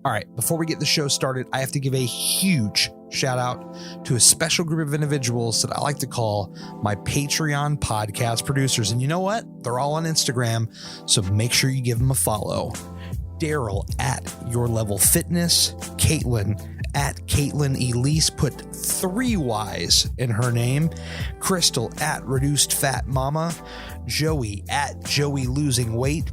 All right, before we get the show started, I have to give a huge shout out to a special group of individuals that I like to call my Patreon podcast producers. And you know what? They're all on Instagram, so make sure you give them a follow. Daryl at Your Level Fitness, Kaitlyn at Kaitlyn Elise, put 3 Y's in her name, Crystal at Reduced Fat Mama, Joey at Joey Losing Weight,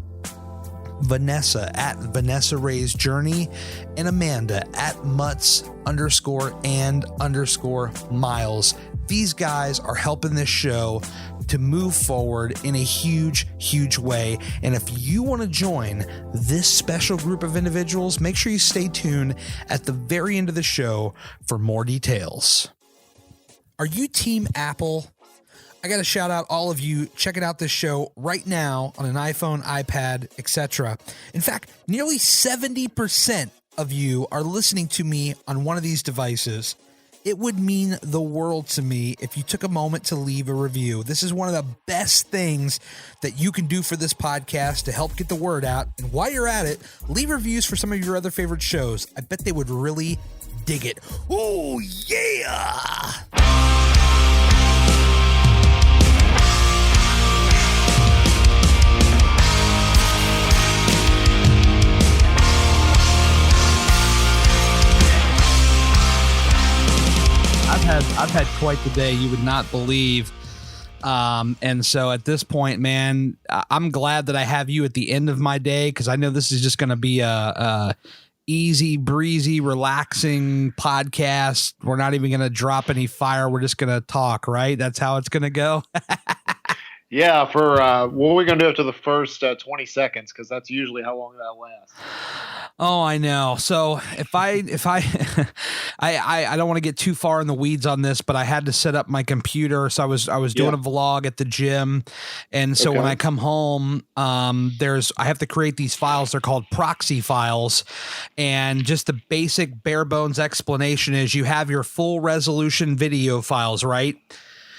Vanessa at Vanessa Ray's Journey, and Amanda at Mutts_and_miles. These guys are helping this show to move forward in a huge, huge way. And if you want to join this special group of individuals, make sure you stay tuned at the very end of the show for more details. Are you Team Apple? I got to shout out all of you checking out this show right now on an iPhone, iPad, etc. In fact, nearly 70% of you are listening to me on one of these devices. It would mean the world to me if you took a moment to leave a review. This is one of the best things that you can do for this podcast to help get the word out. And while you're at it, leave reviews for some of your other favorite shows. I bet they would really dig it. Oh, yeah! I've had quite the day you would not believe. And so at this point, man, I'm glad that I have you at the end of my day, because I know this is just going to be a easy breezy, relaxing podcast. We're not even going to drop any fire. We're just going to talk, right? That's how it's going to go. Yeah, for what are we going to do after the first 20 seconds? Because that's usually how long that lasts. Oh, I know. So if I don't want to get too far in the weeds on this, but I had to set up my computer. So I was doing a vlog at the gym. And so when I come home, I have to create these files. They're called proxy files. And just the basic bare bones explanation is you have your full resolution video files, right?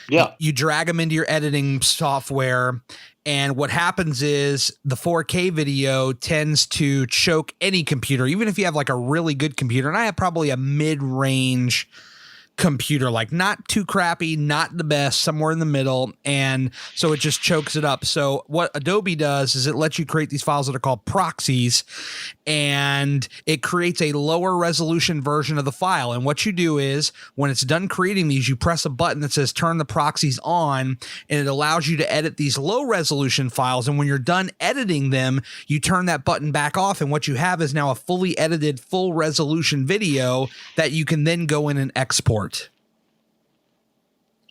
Yeah. You drag them into your editing software, and what happens is the 4K video tends to choke any computer, even if you have like a really good computer. And I have probably a mid-range computer, like not too crappy, not the best, somewhere in the middle. And so it just chokes it up. So what Adobe does is it lets you create these files that are called proxies, and it creates a lower resolution version of the file. And what you do is when it's done creating these, you press a button that says turn the proxies on, and it allows you to edit these low resolution files. And when you're done editing them, you turn that button back off. And what you have is now a fully edited full resolution video that you can then go in and export.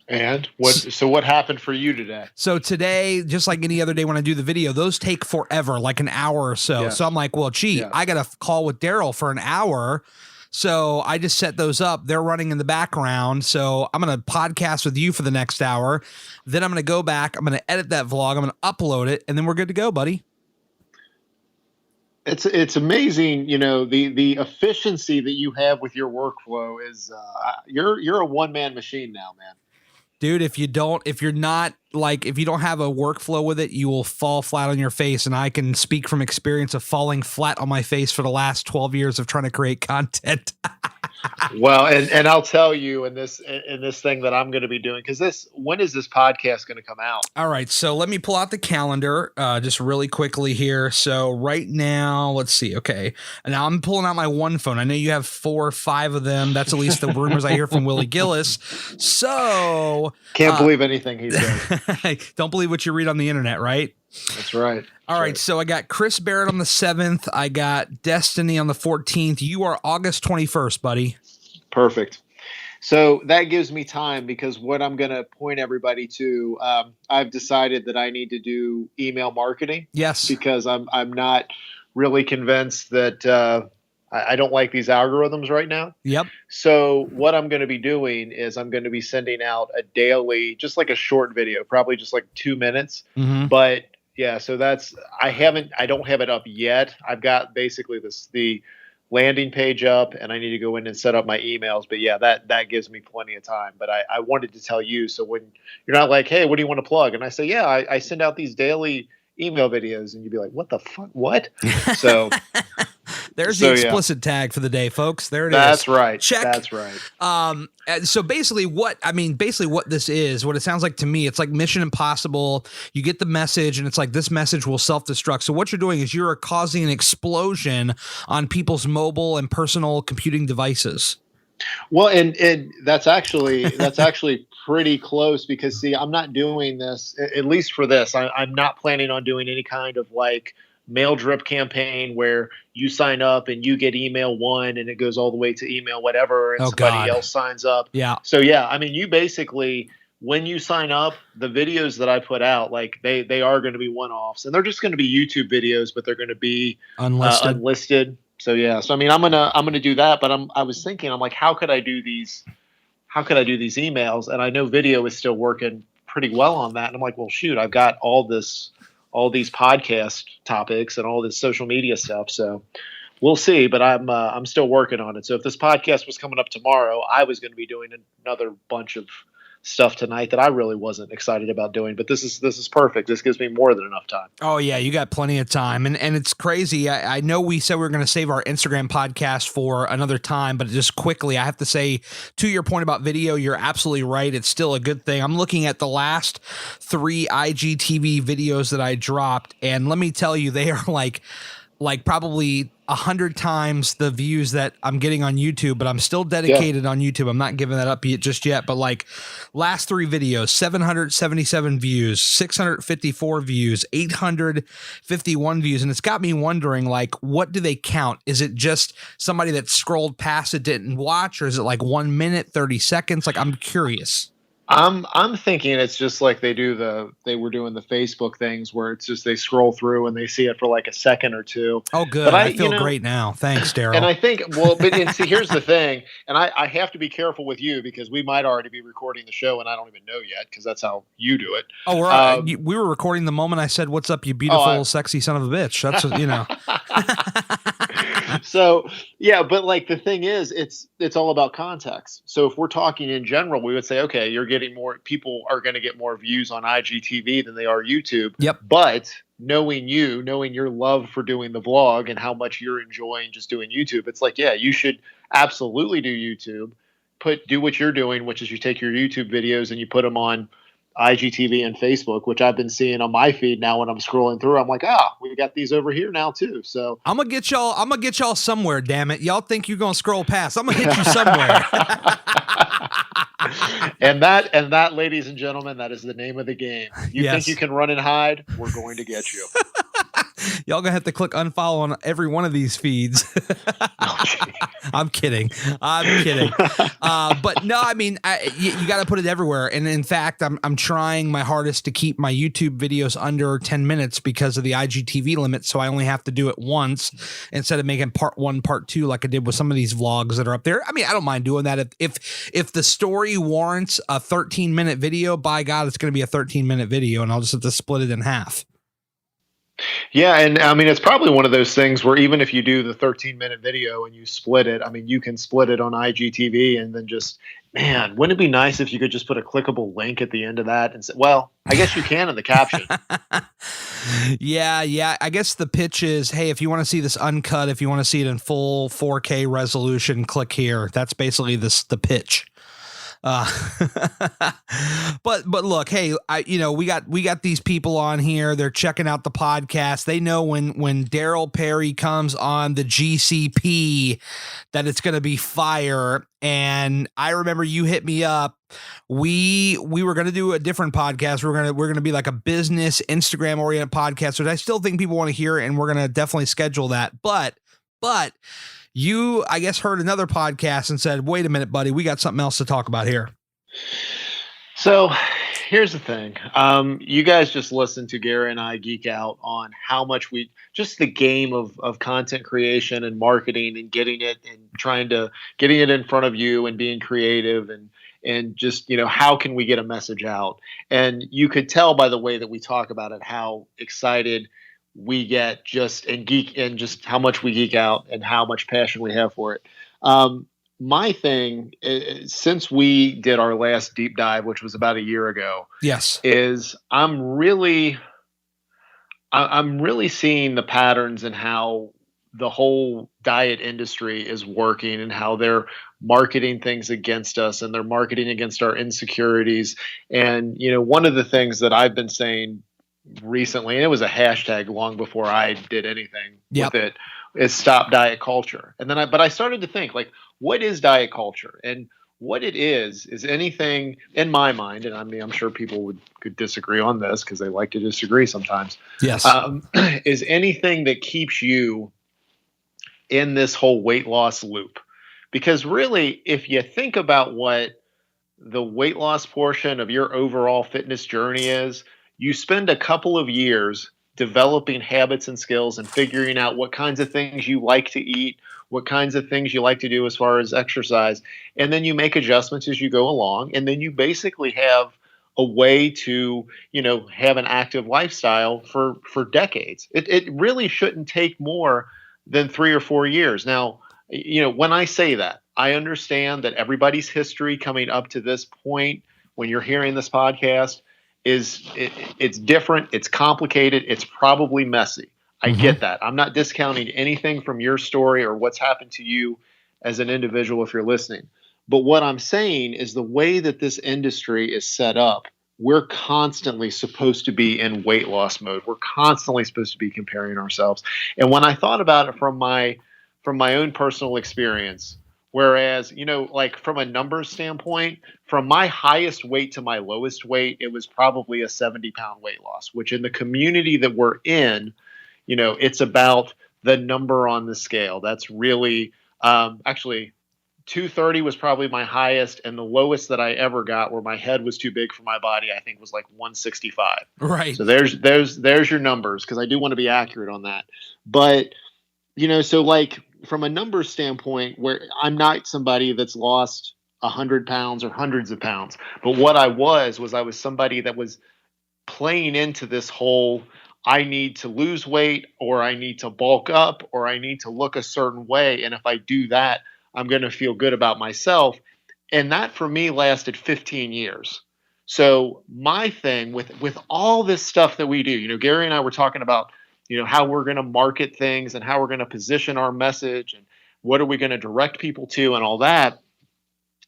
And what happened for you today? So today, just like any other day when I do the video, those take forever, like an hour or so. Yes. So I'm like, well, I got a call with Daryl for an hour. So I just set those up. They're running in the background. So I'm going to podcast with you for the next hour. Then I'm going to go back. I'm going to edit that vlog. I'm going to upload it, and then we're good to go, buddy. It's amazing, the efficiency that you have with your workflow is you're a one-man machine now, man. Dude, if you don't have a workflow with it, you will fall flat on your face. And I can speak from experience of falling flat on my face for the last 12 years of trying to create content. Well, and I'll tell you in this thing that I'm going to be doing, because when is this podcast going to come out? All right, so let me pull out the calendar just really quickly here. So right now, let's see. Okay, and now I'm pulling out my one phone. I know you have 4 or 5 of them. That's at least the rumors I hear from Willie Gillis. So can't believe anything he says. Don't believe what you read on the internet, right? That's right. All right, so I got Chris Barrett on the 7th. I got Destiny on the 14th. You are August 21st, buddy. Perfect. So that gives me time, because what I'm going to point everybody to, I've decided that I need to do email marketing. Yes. Because I'm not really convinced that I don't like these algorithms right now. Yep. So what I'm going to be doing is I'm going to be sending out a daily, just like a short video, probably just like 2 minutes. Mm-hmm. But yeah, so I don't have it up yet. I've got basically the landing page up, and I need to go in and set up my emails. But yeah, that gives me plenty of time. But I wanted to tell you, so when you're not like, hey, what do you want to plug? And I say, yeah, I send out these daily email videos, and you'd be like, what the fuck? What? So There's the explicit tag for the day, folks. There it is. That's right. Check. That's right. So basically what this is, what it sounds like to me, it's like Mission Impossible. You get the message and it's like, this message will self-destruct. So what you're doing is you're causing an explosion on people's mobile and personal computing devices. Well, and that's actually pretty close, because see, I'm not doing this, at least for this. I'm not planning on doing any kind of like mail drip campaign where you sign up and you get email 1 and it goes all the way to email whatever, and somebody else signs up. Yeah. So yeah, I mean, you basically, when you sign up, the videos that I put out, like they are going to be one-offs, and they're just going to be YouTube videos, but they're going to be unlisted. So yeah, so I mean, I'm gonna do that, but I was thinking, I'm like, how could I do these emails? And I know video is still working pretty well on that. And I'm like, well, shoot, I've got all these podcast topics and all this social media stuff. So we'll see, but I'm still working on it. So if this podcast was coming up tomorrow, I was going to be doing another bunch of stuff tonight that I really wasn't excited about doing, but this is perfect. This gives me more than enough time. Oh yeah, you got plenty of time, and it's crazy. I know we said we were going to save our Instagram podcast for another time, but just quickly, I have to say, to your point about video, you're absolutely right. It's still a good thing. I'm looking at the last 3 IGTV videos that I dropped, and let me tell you, they are like probably 100 times the views that I'm getting on YouTube, but I'm still dedicated on YouTube. I'm not giving that up just yet, but like last 3 videos, 777 views, 654 views, 851 views. And it's got me wondering, like, what do they count? Is it just somebody that scrolled past it, didn't watch, or is it like 1 minute, 30 seconds? Like, I'm curious. I'm thinking it's just like they were doing the Facebook things where it's just they scroll through and they see it for like a second or two. Oh, good. But I feel great now. Thanks, Daryl. And I think, and see, here's the thing, and I have to be careful with you because we might already be recording the show and I don't even know yet, because that's how you do it. Oh, we were recording the moment I said, "What's up, you beautiful, sexy son of a bitch." That's So yeah, but like the thing is, it's all about context. So if we're talking in general, we would say, okay, people are going to get more views on IGTV than they are YouTube. Yep. But knowing your love for doing the vlog and how much you're enjoying just doing YouTube, it's like, yeah, you should absolutely do YouTube. Do what you're doing, which is you take your YouTube videos and you put them on IGTV and Facebook, which I've been seeing on my feed now when I'm scrolling through. I'm like, we got these over here now too. So I'm gonna get y'all somewhere. Damn it, y'all think you're gonna scroll past? I'm gonna hit you somewhere. and that, ladies and gentlemen, that is the name of the game. You think you can run and hide? We're going to get you. Y'all gonna have to click unfollow on every one of these feeds. I'm kidding. But no, I mean, you got to put it everywhere. And in fact, I'm trying my hardest to keep my YouTube videos under 10 minutes because of the IGTV limit. So I only have to do it once instead of making part 1, part 2, like I did with some of these vlogs that are up there. I mean, I don't mind doing that. If the story warrants a 13-minute video, by God, it's going to be a 13-minute video, and I'll just have to split it in half. Yeah, and I mean, it's probably one of those things where even if you do the 13-minute video and you split it, I mean, you can split it on IGTV and then just, man, wouldn't it be nice if you could just put a clickable link at the end of that and say, well, I guess you can in the caption. Yeah. I guess the pitch is, hey, if you want to see this uncut, if you want to see it in full 4K resolution, click here. That's basically the pitch. But look, hey, we got these people on here. They're checking out the podcast. They know when Daryl Perry comes on the GCP that it's going to be fire. And I remember you hit me up. We were going to do a different podcast. We're going to be like a business Instagram oriented podcast, which I still think people want to hear. And we're going to definitely schedule that. But you, I guess, heard another podcast and said, wait a minute, buddy, we got something else to talk about here. So here's the thing. You guys just listen to Gary and I geek out on how much just the game of content creation and marketing and getting it in front of you and being creative and just, how can we get a message out? And you could tell by the way that we talk about it, how excited we get just how much we geek out and how much passion we have for it. My thing is, since we did our last deep dive, which was about a year ago, yes, is I'm really seeing the patterns and how the whole diet industry is working and how they're marketing things against us and they're marketing against our insecurities. And, one of the things that I've been saying recently, and it was a hashtag long before I did anything with it, is stop diet culture. And then but I started to think, like, what is diet culture? And what it is anything, in my mind, and I mean, I'm sure people could disagree on this because they like to disagree sometimes. Yes. Is anything that keeps you in this whole weight loss loop. Because really, if you think about what the weight loss portion of your overall fitness journey is, you spend a couple of years developing habits and skills and figuring out what kinds of things you like to eat, what kinds of things you like to do as far as exercise, and then you make adjustments as you go along, and then you basically have a way to, have an active lifestyle for decades. It really shouldn't take more than 3 or 4 years. Now, when I say that, I understand that everybody's history coming up to this point, when you're hearing this podcast, it's different, it's complicated, it's probably messy. I get that. I'm not discounting anything from your story or what's happened to you as an individual if you're listening. But what I'm saying is the way that this industry is set up, we're constantly supposed to be in weight loss mode. We're constantly supposed to be comparing ourselves. And when I thought about it from my own personal experience, whereas, like from a numbers standpoint, from my highest weight to my lowest weight, it was probably a 70-pound weight loss, which in the community that we're in, it's about the number on the scale. That's really actually 230 was probably my highest, and the lowest that I ever got where my head was too big for my body, I think was like 165. Right. So there's your numbers, because I do want to be accurate on that. But, so like from a numbers standpoint, where I'm not somebody that's lost 100 pounds or hundreds of pounds, but what I was somebody that was playing into this whole, I need to lose weight, or I need to bulk up, or I need to look a certain way. And if I do that, I'm going to feel good about myself. And that for me lasted 15 years. So my thing with all this stuff that we do, Gary and I were talking about, how we're going to market things and how we're going to position our message and what are we going to direct people to and all that.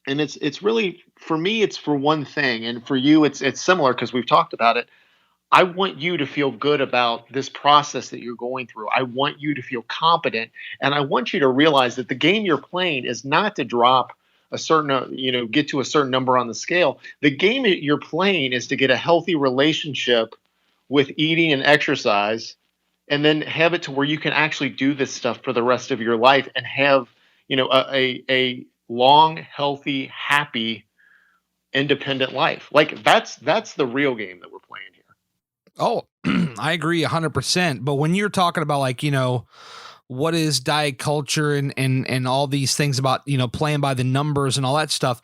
And it's really, for me, it's for one thing. And for you, it's similar, because we've talked about it. I want you to feel good about this process that you're going through. I want you to feel competent, and I want you to realize that the game you're playing is not to drop a certain, get to a certain number on the scale. The game that you're playing is to get a healthy relationship with eating and exercise, and then have it to where you can actually do this stuff for the rest of your life and have, a long, healthy, happy, independent life. Like that's the real game that we're playing here. Oh, I agree 100%. But when you're talking about, like, what is diet culture and all these things about, playing by the numbers and all that stuff,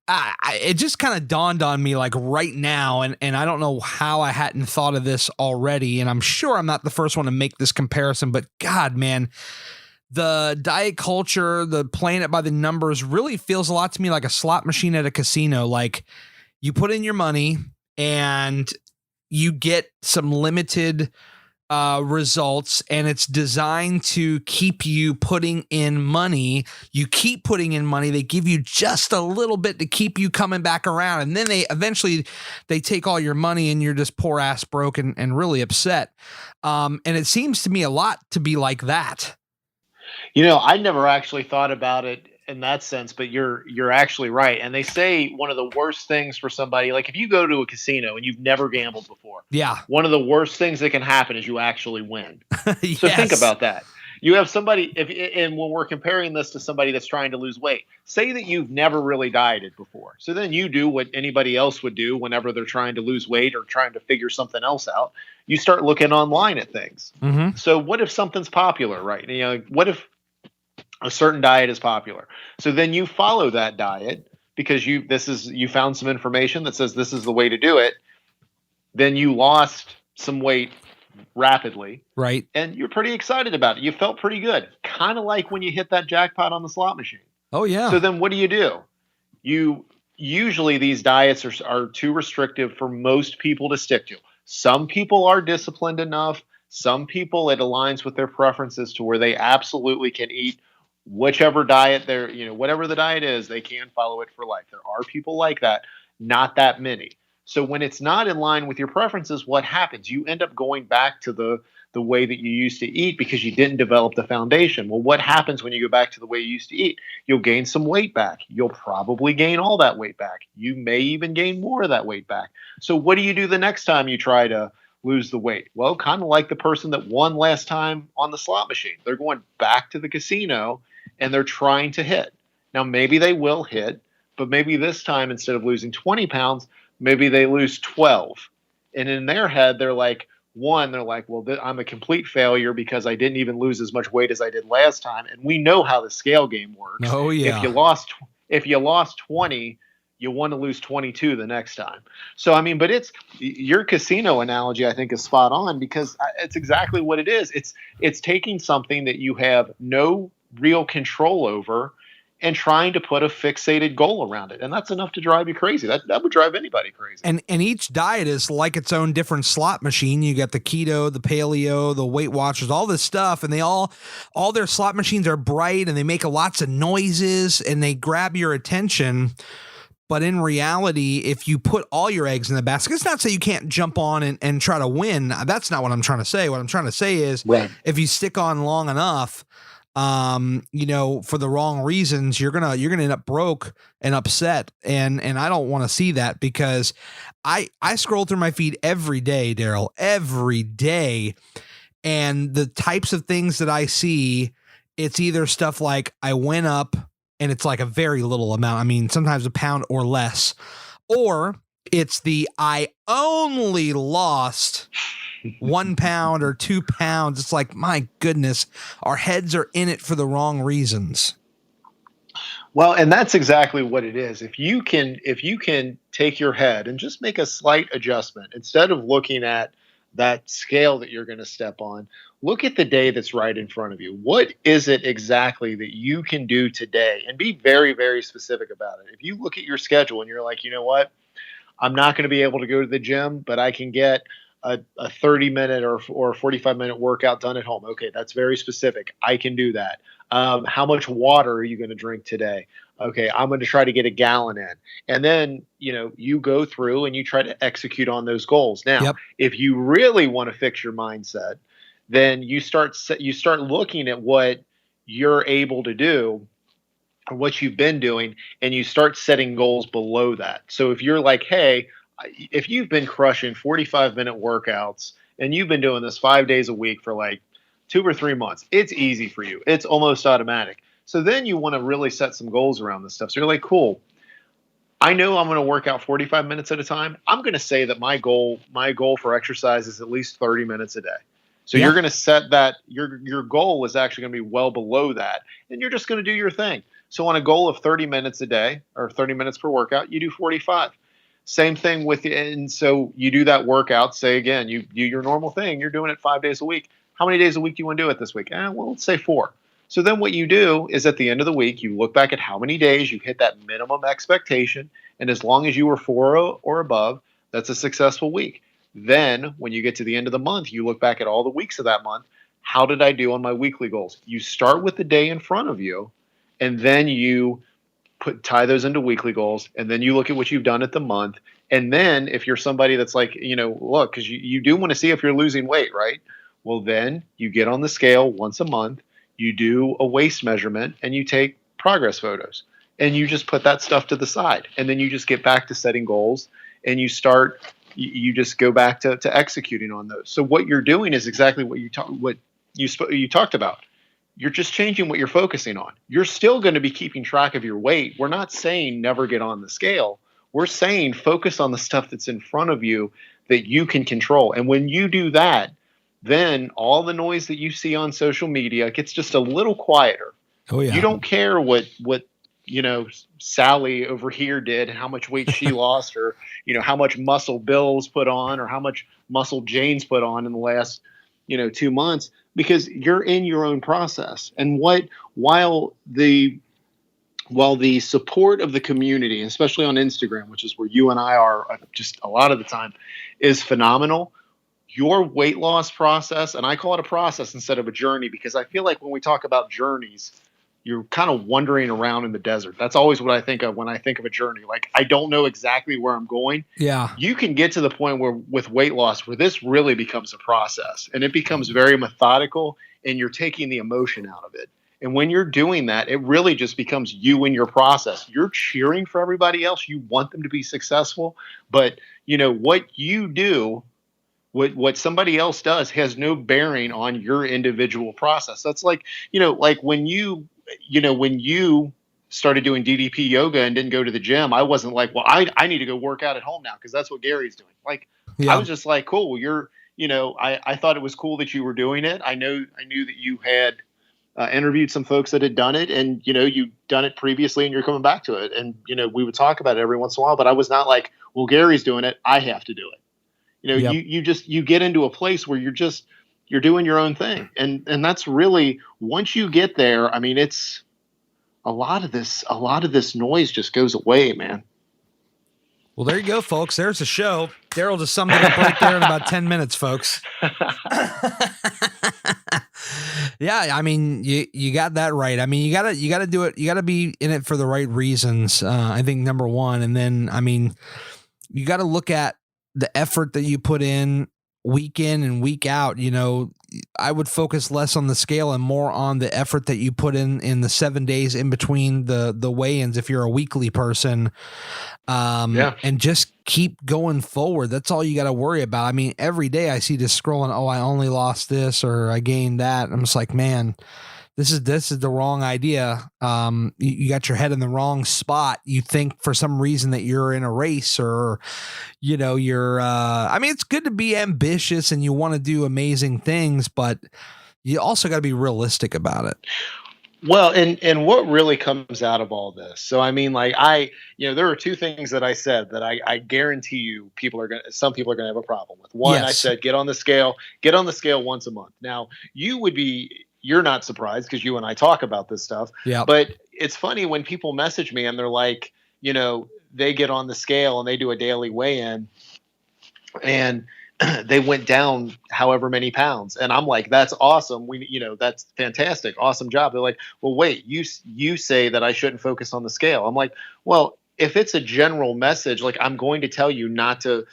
it just kind of dawned on me like right now. And I don't know how I hadn't thought of this already. And I'm sure I'm not the first one to make this comparison, but God, man, the diet culture, the playing it by the numbers really feels a lot to me like a slot machine at a casino. Like, you put in your money and you get some limited results, and it's designed to keep you putting in money. You keep putting in money. They give you just a little bit to keep you coming back around. And then they eventually take all your money and you're just poor ass broke and really upset. And it seems to me a lot to be like that. I never actually thought about it in that sense, but you're actually right. And they say one of the worst things for somebody, like if you go to a casino and you've never gambled before, one of the worst things that can happen is you actually win. Yes. So think about that. You have somebody, and when we're comparing this to somebody that's trying to lose weight, say that you've never really dieted before. So then you do what anybody else would do whenever they're trying to lose weight or trying to figure something else out. You start looking online at things. Mm-hmm. So what if something's popular, right? What if a certain diet is popular? So then you follow that diet because you found some information that says this is the way to do it. Then you lost some weight rapidly, right? And you're pretty excited about it. You felt pretty good, kind of like when you hit that jackpot on the slot machine. Oh yeah. So then what do? You usually, these diets are too restrictive for most people to stick to. Some people are disciplined enough. Some people, it aligns with their preferences to where they absolutely can eat whichever diet whatever the diet is, they can follow it for life. There are people like that, not that many. So when it's not in line with your preferences, what happens? You end up going back to the way that you used to eat because you didn't develop the foundation. Well, what happens when you go back to the way you used to eat? You'll gain some weight back. You'll probably gain all that weight back. You may even gain more of that weight back. So what do you do the next time you try to lose the weight? Well, kind of like the person that won last time on the slot machine. They're going back to the casino and they're trying to hit. Now, maybe they will hit, but maybe this time, instead of losing 20 pounds, maybe they lose 12. And in their head, they're like, well, I'm a complete failure because I didn't even lose as much weight as I did last time. And we know how the scale game works. Oh, yeah. If you lost 20, you want to lose 22 the next time. So, I mean, but your casino analogy, I think, is spot on because it's exactly what it is. It's taking something that you have no real control over and trying to put a fixated goal around it. And that's enough to drive you crazy. That would drive anybody crazy. And each diet is like its own different slot machine. You got the keto, the paleo, the Weight Watchers, all this stuff. And all their slot machines are bright and they make lots of noises and they grab your attention. But in reality, if you put all your eggs in the basket, it's not to say you can't jump on and try to win. That's not what I'm trying to say. What I'm trying to say is if you stick on long enough, for the wrong reasons, you're gonna end up broke and upset, and I don't want to see that because I scroll through my feed every day, Daryl, every day, and the types of things that I see, it's either stuff like I went up and it's like a very little amount. I mean, sometimes a pound or less, or it's the I only lost 1 pound or 2 pounds. It's like, my goodness, our heads are in it for the wrong reasons. Well, and that's exactly what it is. If you can take your head and just make a slight adjustment, instead of looking at that scale that you're going to step on, look at the day that's right in front of you. What is it exactly that you can do today? And be very, very specific about it. If you look at your schedule and you're like, you know what, I'm not going to be able to go to the gym, but I can get a 30-minute or 45-minute workout done at home. Okay, that's very specific. I can do that. How much water are you going to drink today? Okay, I'm going to try to get a gallon in. And then, you go through and you try to execute on those goals. Now, if you really want to fix your mindset, then you start looking at what you're able to do or what you've been doing, and you start setting goals below that. So if you're like, hey, if you've been crushing 45-minute workouts and you've been doing this 5 days a week for like 2 or 3 months, it's easy for you. It's almost automatic. So then you want to really set some goals around this stuff. So you're like, cool, I know I'm going to work out 45 minutes at a time. I'm going to say that my goal for exercise is at least 30 minutes a day. So you're going to set that your goal is actually going to be well below that, and you're just going to do your thing. So on a goal of 30 minutes a day or 30 minutes per workout, you do 45. Same thing with you. And so you do that workout, say again, you do your normal thing. You're doing it 5 days a week. How many days a week do you want to do it this week? Well, let's say 4. So then what you do is at the end of the week, you look back at how many days you hit that minimum expectation. And as long as you were 4 or above, that's a successful week. Then when you get to the end of the month, you look back at all the weeks of that month. How did I do on my weekly goals? You start with the day in front of you, and then you tie those into weekly goals, and then you look at what you've done at the month. And then if you're somebody that's like, look, because you do want to see if you're losing weight, right? Well, then you get on the scale once a month, you do a waist measurement, and you take progress photos, and you just put that stuff to the side. And then you just get back to setting goals, and you just go back to executing on those. So what you're doing is exactly what you talked about. You're just changing what you're focusing on. You're still going to be keeping track of your weight. We're not saying never get on the scale. We're saying focus on the stuff that's in front of you that you can control. And when you do that, then all the noise that you see on social media gets just a little quieter. Oh, yeah. You don't care what Sally over here did and how much weight she lost, or how much muscle Bill's put on or how much muscle Jane's put on in the last 2 months, because you're in your own process. And while the support of the community, especially on Instagram, which is where you and I are just a lot of the time, is phenomenal, your weight loss process, and I call it a process instead of a journey, because I feel like when we talk about journeys, you're kind of wandering around in the desert. That's always what I think of when I think of a journey. Like, I don't know exactly where I'm going. Yeah. You can get to the point where with weight loss, where this really becomes a process and it becomes very methodical, and you're taking the emotion out of it. And when you're doing that, it really just becomes you and your process. You're cheering for everybody else. You want them to be successful, but what you do, what somebody else does has no bearing on your individual process. That's like, like when you started doing DDP yoga and didn't go to the gym, I wasn't like, well, I need to go work out at home now because that's what Gary's doing. Like, I was just like, cool, I thought it was cool that you were doing it. I knew that you had interviewed some folks that had done it, and you've done it previously and you're coming back to it. And, we would talk about it every once in a while, but I was not like, well, Gary's doing it, I have to do it. You get into a place where you're doing your own thing. And that's really, once you get there, I mean, it's a lot of this noise just goes away, man. Well, there you go, folks. There's a show. Daryl just summed it up right there in about 10 minutes, folks. Yeah, I mean, you got that right. I mean, you gotta do it. You gotta be in it for the right reasons. I think number one, and then, I mean, you got to look at the effort that you put in week in and week out. I would focus less on the scale and more on the effort that you put in the 7 days in between the weigh-ins if you're a weekly person. And just keep going forward. That's all you got to worry about. I mean, every day I see this scrolling, oh, I only lost this or I gained that. I'm just like, man, this is the wrong idea. You got your head in the wrong spot. You think for some reason that you're in a race, or, you're, I mean, it's good to be ambitious and you want to do amazing things, but you also got to be realistic about it. Well, and what really comes out of all this? So, I mean, like there are two things that I said that I guarantee you some people are going to have a problem with. One, yes. I said, get on the scale once a month. Now, you're not surprised because you and I talk about this stuff. Yeah. But it's funny when people message me and they're like, they get on the scale and they do a daily weigh-in and they went down however many pounds. And I'm like, that's awesome. That's fantastic. Awesome job. They're like, well, wait, you say that I shouldn't focus on the scale. I'm like, well, if it's a general message, like, I'm going to tell you not to,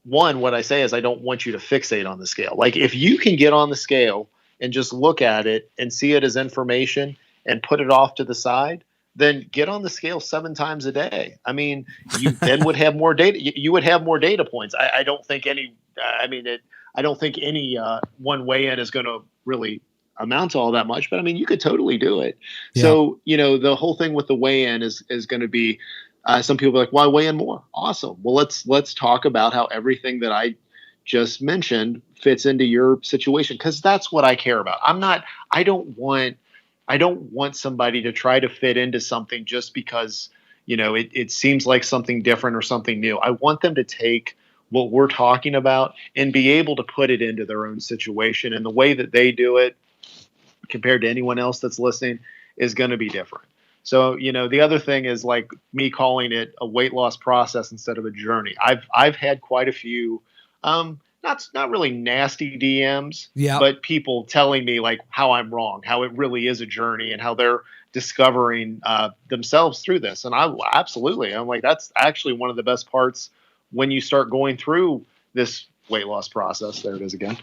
one, what I say is I don't want you to fixate on the scale. Like, if you can get on the scale and just look at it and see it as information and put it off to the side, then get on the scale 7 times a day. I mean, you then would have more data. You would have more data points. I don't think any one weigh-in is going to really amount to all that much, but I mean, you could totally do it. Yeah. So, the whole thing with the weigh-in is going to be, some people are like, why weigh in more? Awesome. Well, let's talk about how everything that I just mentioned fits into your situation, because that's what I care about. I don't want somebody to try to fit into something just because, it seems like something different or something new. I want them to take what we're talking about and be able to put it into their own situation. And the way that they do it compared to anyone else that's listening is going to be different. So, the other thing is, like, me calling it a weight loss process instead of a journey. I've had quite a few, not really nasty DMs, but people telling me like how I'm wrong, how it really is a journey, and how they're discovering themselves through this. And I'm like, that's actually one of the best parts when you start going through this weight loss process. There it is again.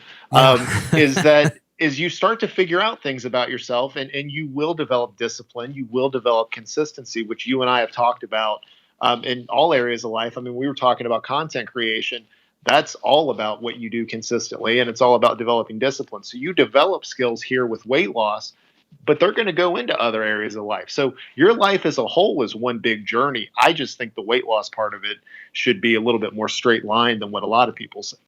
Is you start to figure out things about yourself, and you will develop discipline. You will develop consistency, which you and I have talked about in all areas of life. I mean, we were talking about content creation. That's all about what you do consistently, and it's all about developing discipline. So you develop skills here with weight loss, but they're going to go into other areas of life. So your life as a whole is one big journey. I just think the weight loss part of it should be a little bit more straight line than what a lot of people say.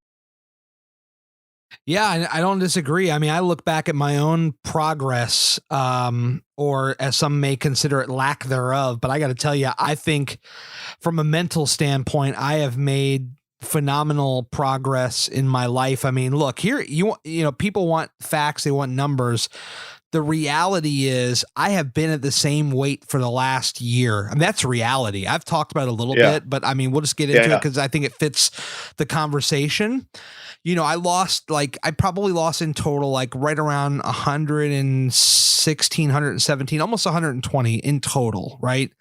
Yeah, I don't disagree. I mean, I look back at my own progress, or as some may consider it, lack thereof. But I got to tell you, I think from a mental standpoint, I have made phenomenal progress in my life. I mean, look here, people want facts, they want numbers. the reality is I have been at the same weight for the last year. I mean, that's reality. I've talked about it a little bit, but I mean, we'll just get into it because I think it fits the conversation. You know, I probably lost in total, like right around 116, 117, almost 120 in total. Right.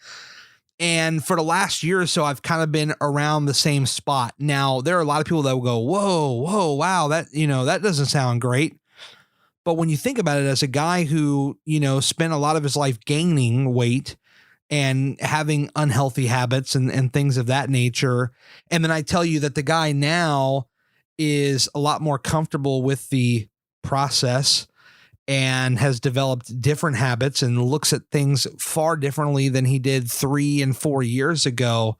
And for the last year or so, I've kind of been around the same spot. Now, there are a lot of people that will go, whoa, wow, that doesn't sound great. But when you think about it, as a guy who, spent a lot of his life gaining weight and having unhealthy habits and things of that nature, and then I tell you that the guy now is a lot more comfortable with the process and has developed different habits and looks at things far differently than he did 3 and 4 years ago,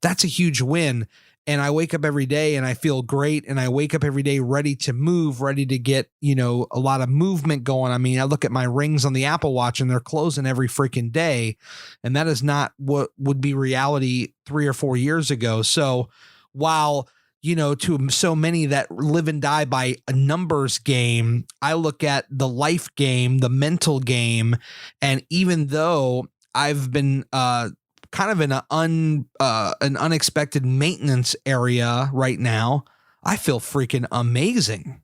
that's a huge win. And I wake up every day and I feel great. And I wake up every day ready to move, ready to get, a lot of movement going. I mean, I look at my rings on the Apple Watch and they're closing every freaking day. And that is not what would be reality 3 or 4 years ago. So while, to so many that live and die by a numbers game, I look at the life game, the mental game. And even though I've been, kind of in an unexpected maintenance area right now, I feel freaking amazing.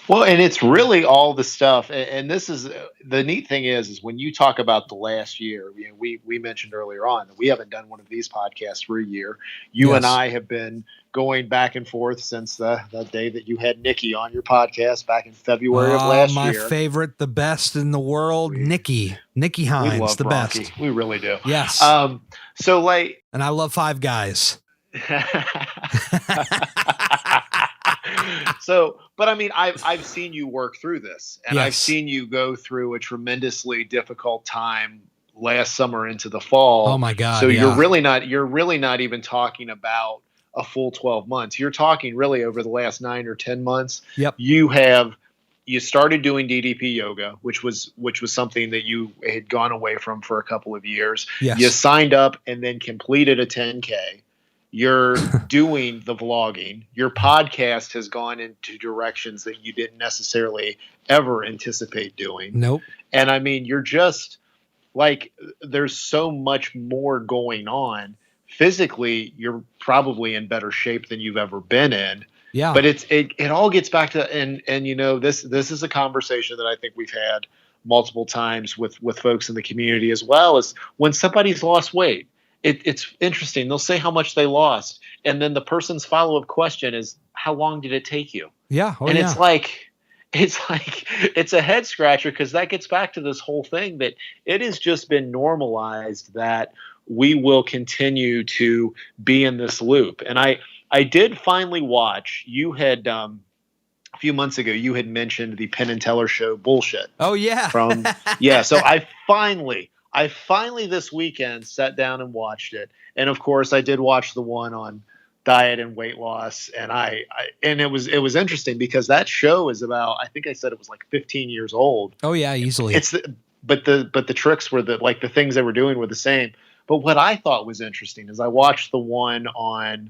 Well, and it's really all the stuff. And this is the neat thing is when you talk about the last year, we mentioned earlier on that we haven't done one of these podcasts for a year. You and I have been going back and forth since the day that you had Nikki on your podcast back in February of last year. My favorite, the best in the world, Nikki Hines, we love the Bronchi. best. We really do. Yes. And I love Five Guys. But I mean, I've seen you work through this, and I've seen you go through a tremendously difficult time last summer into the fall. Oh my God! So you're really not even talking about a full 12 months. You're talking really over the last 9 or 10 months. Yep. You started doing DDP yoga, which was something that you had gone away from for a couple of years. Yes. You signed up and then completed a 10K. You're doing the vlogging. Your podcast has gone into directions that you didn't necessarily ever anticipate doing. Nope. And I mean, you're just like, there's so much more going on. Physically, you're probably in better shape than you've ever been in. Yeah. But it all gets back to, and this is a conversation that I think we've had multiple times with folks in the community as well, is when somebody's lost weight. It's interesting. They'll say how much they lost, and then the person's follow-up question is, how long did it take you? Yeah. It's like it's a head scratcher, because that gets back to this whole thing that it has just been normalized that we will continue to be in this loop. And I did finally watch, you had a few months ago, you had mentioned the Penn and Teller show bullshit. Oh yeah. So I finally this weekend sat down and watched it. And of course I did watch the one on diet and weight loss. And and it was interesting because that show is about, I think I said it was like 15 years old. Oh yeah, easily. But the tricks were the things they were doing were the same. But what I thought was interesting is I watched the one on,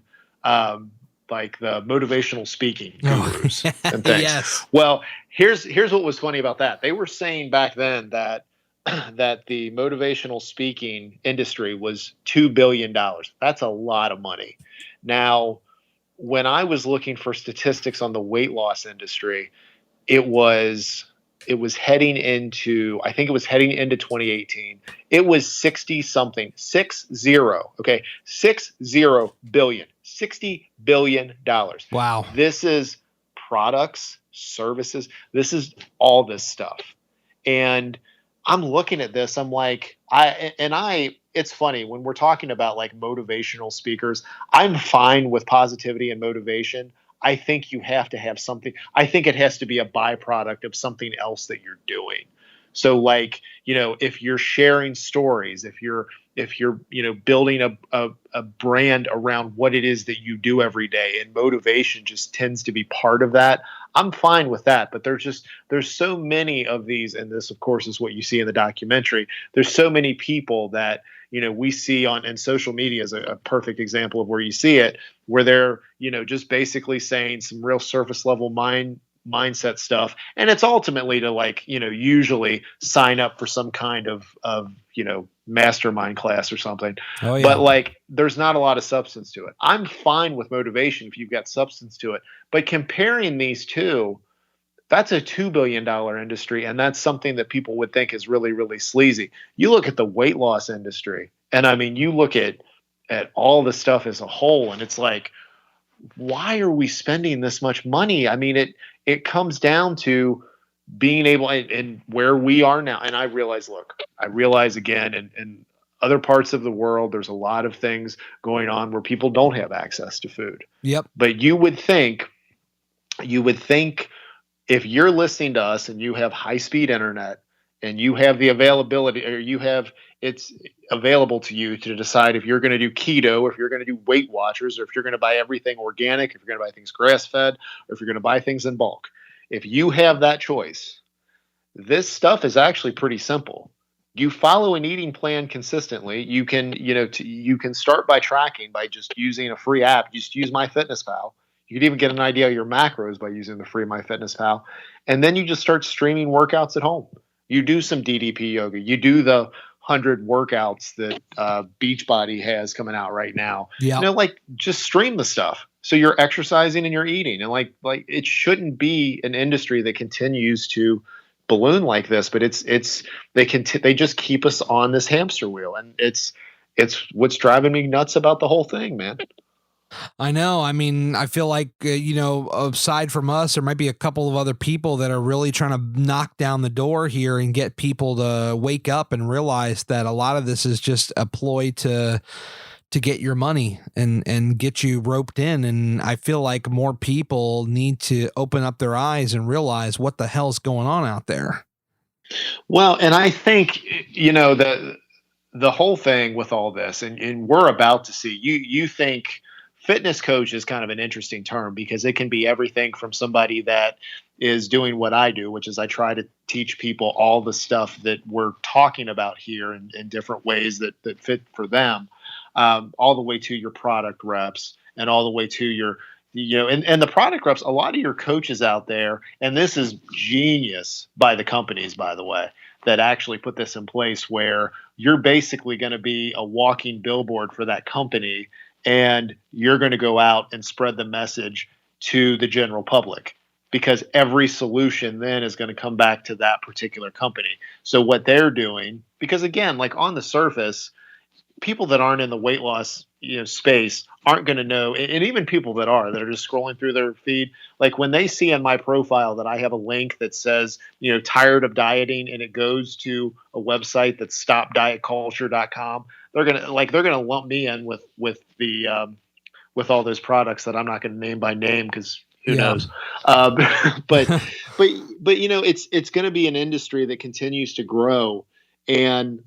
like the motivational speaking gurus and things. Yes. Well, here's what was funny about that. They were saying back then that the motivational speaking industry was $2 billion. That's a lot of money. Now, when I was looking for statistics on the weight loss industry, it was heading into, I think it was heading into 2018. It was 60 something, 60, okay, 60 billion, $60 billion. Wow. This is products, services. This is all this stuff. And I'm looking at this, I'm like, it's funny when we're talking about like motivational speakers, I'm fine with positivity and motivation. I think you have to have something. I think it has to be a byproduct of something else that you're doing. So like, if you're sharing stories, if you're building a brand around what it is that you do every day, and motivation just tends to be part of that, I'm fine with that. But there's so many of these, and this of course is what you see in the documentary. There's so many people that, we see and social media is a perfect example of where you see it, where they're, just basically saying some real surface level mindset stuff. And it's ultimately to, like, usually sign up for some kind of mastermind class or something. Oh, yeah. But like, there's not a lot of substance to it. I'm fine with motivation if you've got substance to it. But comparing these two, that's a $2 billion industry. And that's something that people would think is really, really sleazy. You look at the weight loss industry, and I mean, you look at all the stuff as a whole, and it's like, why are we spending this much money? I mean, it comes down to being able, and where we are now. And I realize again, in other parts of the world, there's a lot of things going on where people don't have access to food. Yep. But you would think if you're listening to us and you have high speed internet and you have the availability, or it's available to you to decide if you're going to do keto, or if you're going to do Weight Watchers, or if you're going to buy everything organic, if you're going to buy things grass fed, or if you're going to buy things in bulk. If you have that choice, this stuff is actually pretty simple. You follow an eating plan consistently. You can, you can start by tracking by just using a free app. Just use MyFitnessPal. You could even get an idea of your macros by using the free MyFitnessPal. And then you just start streaming workouts at home. You do some DDP yoga. You do the 100 workouts that Beachbody has coming out right now. Yeah. Like, just stream the stuff. So you're exercising and you're eating. And like it shouldn't be an industry that continues to balloon like this, but they just keep us on this hamster wheel. And it's what's driving me nuts about the whole thing, man. I know. I mean, I feel like, aside from us, there might be a couple of other people that are really trying to knock down the door here and get people to wake up and realize that a lot of this is just a ploy to get your money and get you roped in. And I feel like more people need to open up their eyes and realize what the hell's going on out there. Well, and I think, the whole thing with all this, and we're about to see, you think fitness coach is kind of an interesting term, because it can be everything from somebody that is doing what I do, which is I try to teach people all the stuff that we're talking about here in different ways that fit for them, all the way to your product reps, and all the way to your, and the product reps, a lot of your coaches out there, and this is genius by the companies, by the way, that actually put this in place, where you're basically going to be a walking billboard for that company. And you're going to go out and spread the message to the general public, because every solution then is going to come back to that particular company. So what they're doing, because again, like, on the surface, people that aren't in the weight loss space aren't going to know, and even people that are just scrolling through their feed, like, when they see in my profile that I have a link that says, tired of dieting, and it goes to a website that's stopdietculture.com, they're gonna lump me in with the with all those products that I'm not going to name by name, because who knows. But it's going to be an industry that continues to grow. And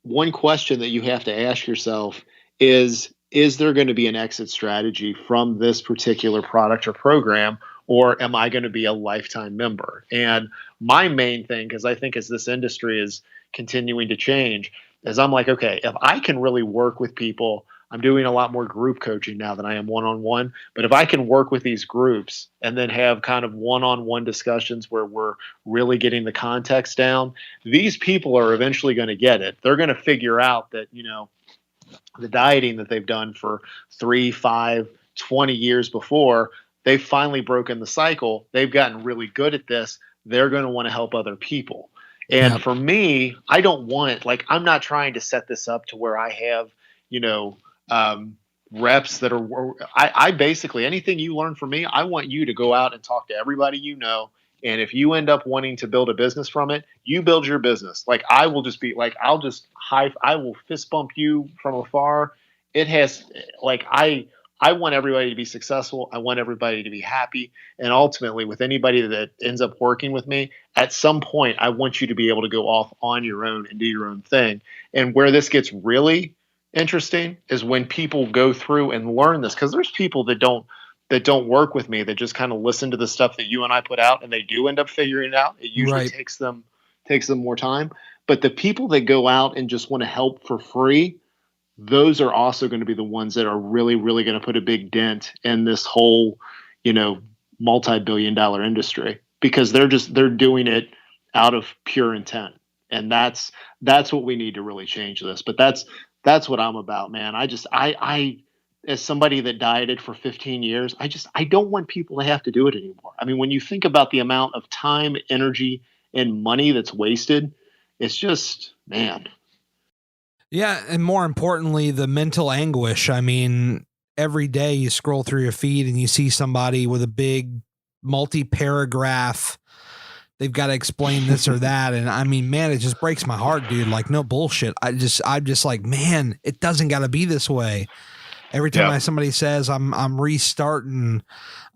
one question that you have to ask yourself is there going to be an exit strategy from this particular product or program, or am I going to be a lifetime member? And my main thing, because I think as this industry is continuing to change, is I'm like, okay, if I can really work with people, I'm doing a lot more group coaching now than I am one-on-one, but if I can work with these groups and then have kind of one-on-one discussions where we're really getting the context down, these people are eventually going to get it. They're going to figure out that, the dieting that they've done for 3, 5, 20 years before, they've finally broken the cycle. They've gotten really good at this. They're going to want to help other people. And for me, I don't want, like, I'm not trying to set this up to where I have, reps that are, I basically, anything you learn from me, I want you to go out and talk to everybody and if you end up wanting to build a business from it, you build your business. Like, I will just be like, I will fist bump you from afar. It has, like, I want everybody to be successful. I want everybody to be happy. And ultimately, with anybody that ends up working with me, at some point, I want you to be able to go off on your own and do your own thing. And where this gets really interesting is when people go through and learn this, because there's people that don't work with me, that just kind of listen to the stuff that you and I put out, and they do end up figuring it out. It usually takes them more time. But the people that go out and just want to help for free, those are also going to be the ones that are really, really going to put a big dent in this whole, multi-billion-dollar industry, because they're doing it out of pure intent. And that's what we need to really change this. But that's what I'm about, man. I as somebody that dieted for 15 years, I don't want people to have to do it anymore. I mean, when you think about the amount of time, energy, and money that's wasted, it's just, man. Yeah, and more importantly, the mental anguish. I mean, every day you scroll through your feed and you see somebody with a big multi-paragraph, they've got to explain this or that. And I mean, man, it just breaks my heart, dude. Like, no bullshit. I'm just like, man, it doesn't got to be this way. Every time somebody says I'm restarting,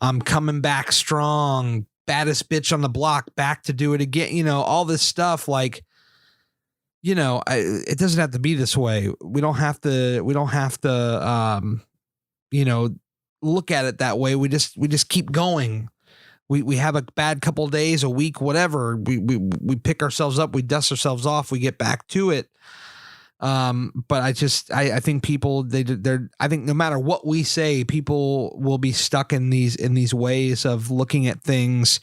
I'm coming back strong, baddest bitch on the block, back to do it again, you know, all this stuff, like, you know, it doesn't have to be this way. We don't have to, you know, look at it that way. We just keep going. We have a bad couple of days, a week, whatever. We pick ourselves up, we dust ourselves off, we get back to it. But I think people, I think no matter what we say, people will be stuck in these ways of looking at things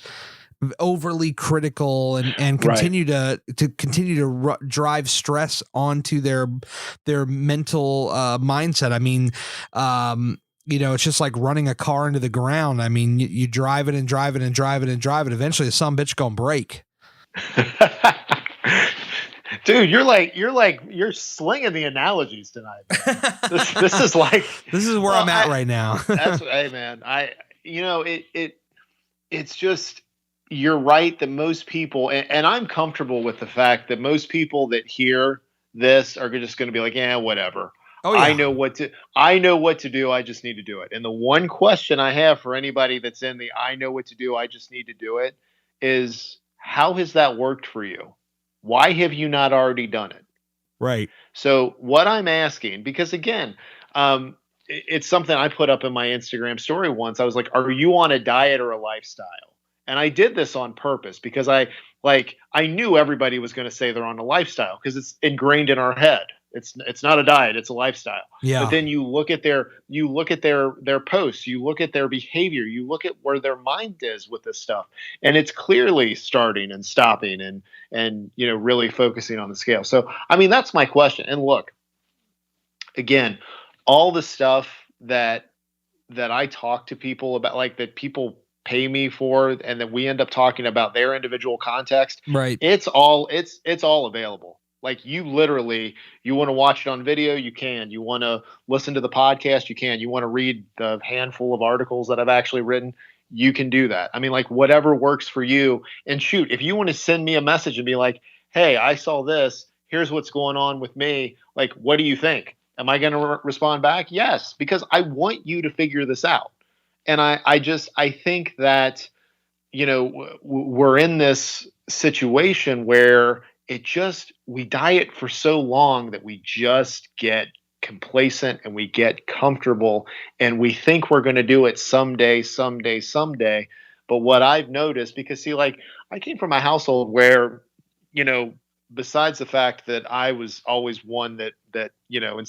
overly critical and continue to drive stress onto their mental mindset. I mean, you know, it's just like running a car into the ground. I mean, you drive it and drive it and drive it and drive it. Eventually, some bitch gonna break. Dude, you're slinging the analogies tonight. This is where I'm at right now. Hey man, it's just, you're right that most people, and I'm comfortable with the fact that most people that hear this are just going to be like, yeah, whatever. Oh, yeah. I know what to do. I just need to do it. And the one question I have for anybody that's in the I know what to do, I just need to do it, is how has that worked for you? Why have you not already done it? Right. So what I'm asking, because again, it's something I put up in my Instagram story once. I was like, are you on a diet or a lifestyle? And I did this on purpose because I knew everybody was going to say they're on a lifestyle because it's ingrained in our head. It's not a diet, it's a lifestyle. Yeah. But then you look at their posts, you look at their behavior, you look at where their mind is with this stuff, and it's clearly starting and stopping and you know, really focusing on the scale. So I mean, that's my question. And look, again, all the stuff that I talk to people about, like that people pay me for, and that we end up talking about their individual context. Right. It's all available. Like, you literally, you want to watch it on video, you can. You want to listen to the podcast, you can. You want to read the handful of articles that I've actually written, you can do that. I mean, like, whatever works for you. And shoot, if you want to send me a message and be like, hey, I saw this, here's what's going on with me, like, what do you think? Am I going to respond back? Yes, because I want you to figure this out. And I think that, you know, we're in this situation where we diet for so long that we just get complacent and we get comfortable and we think we're going to do it someday. But what I've noticed, because see, like, I came from a household where, you know, besides the fact that I was always one that, you know,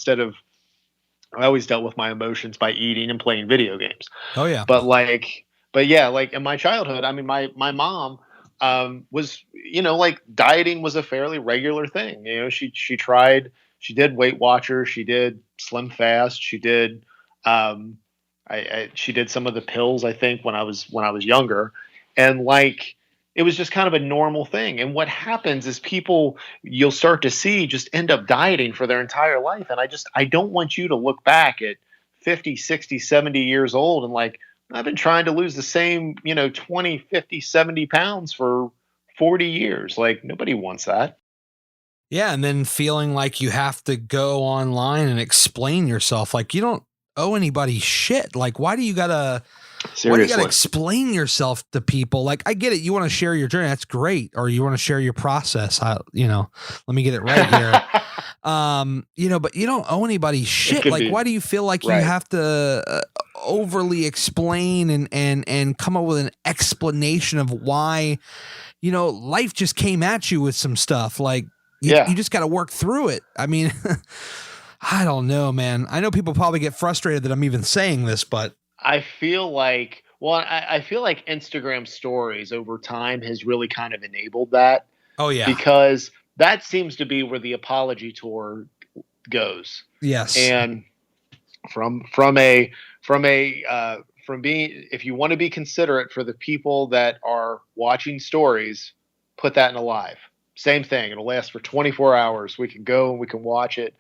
I always dealt with my emotions by eating and playing video games. Oh yeah. But yeah, like in my childhood, I mean, my mom was, you know, like, dieting was a fairly regular thing. You know, she did Weight Watchers, she did Slim Fast, she did she did some of the pills, I think, when I was younger, and like, it was just kind of a normal thing. And what happens is you'll start to see just end up dieting for their entire life. And I don't want you to look back at 50, 60, 70 years old and like, I've been trying to lose the same, you know, 20, 50, 70 pounds for 40 years. Like, nobody wants that. Yeah. And then feeling like you have to go online and explain yourself. Like, you don't owe anybody shit. Like, why do you gotta explain yourself to people? Like, I get it. You want to share your journey. That's great. Or you want to share your process. You know, let me get it right here. You know, but you don't owe anybody shit. Like, why do you feel like you have to overly explain and come up with an explanation of why, you know, life just came at you with some stuff. Like, you just got to work through it. I mean, I don't know, man. I know people probably get frustrated that I'm even saying this, but I feel like Well, I feel like Instagram stories over time has really kind of enabled that. Oh yeah. Because that seems to be where the apology tour goes. Yes. And from being, if you want to be considerate for the people that are watching stories, put that in a live. Same thing. It'll last for 24 hours. We can go and we can watch it.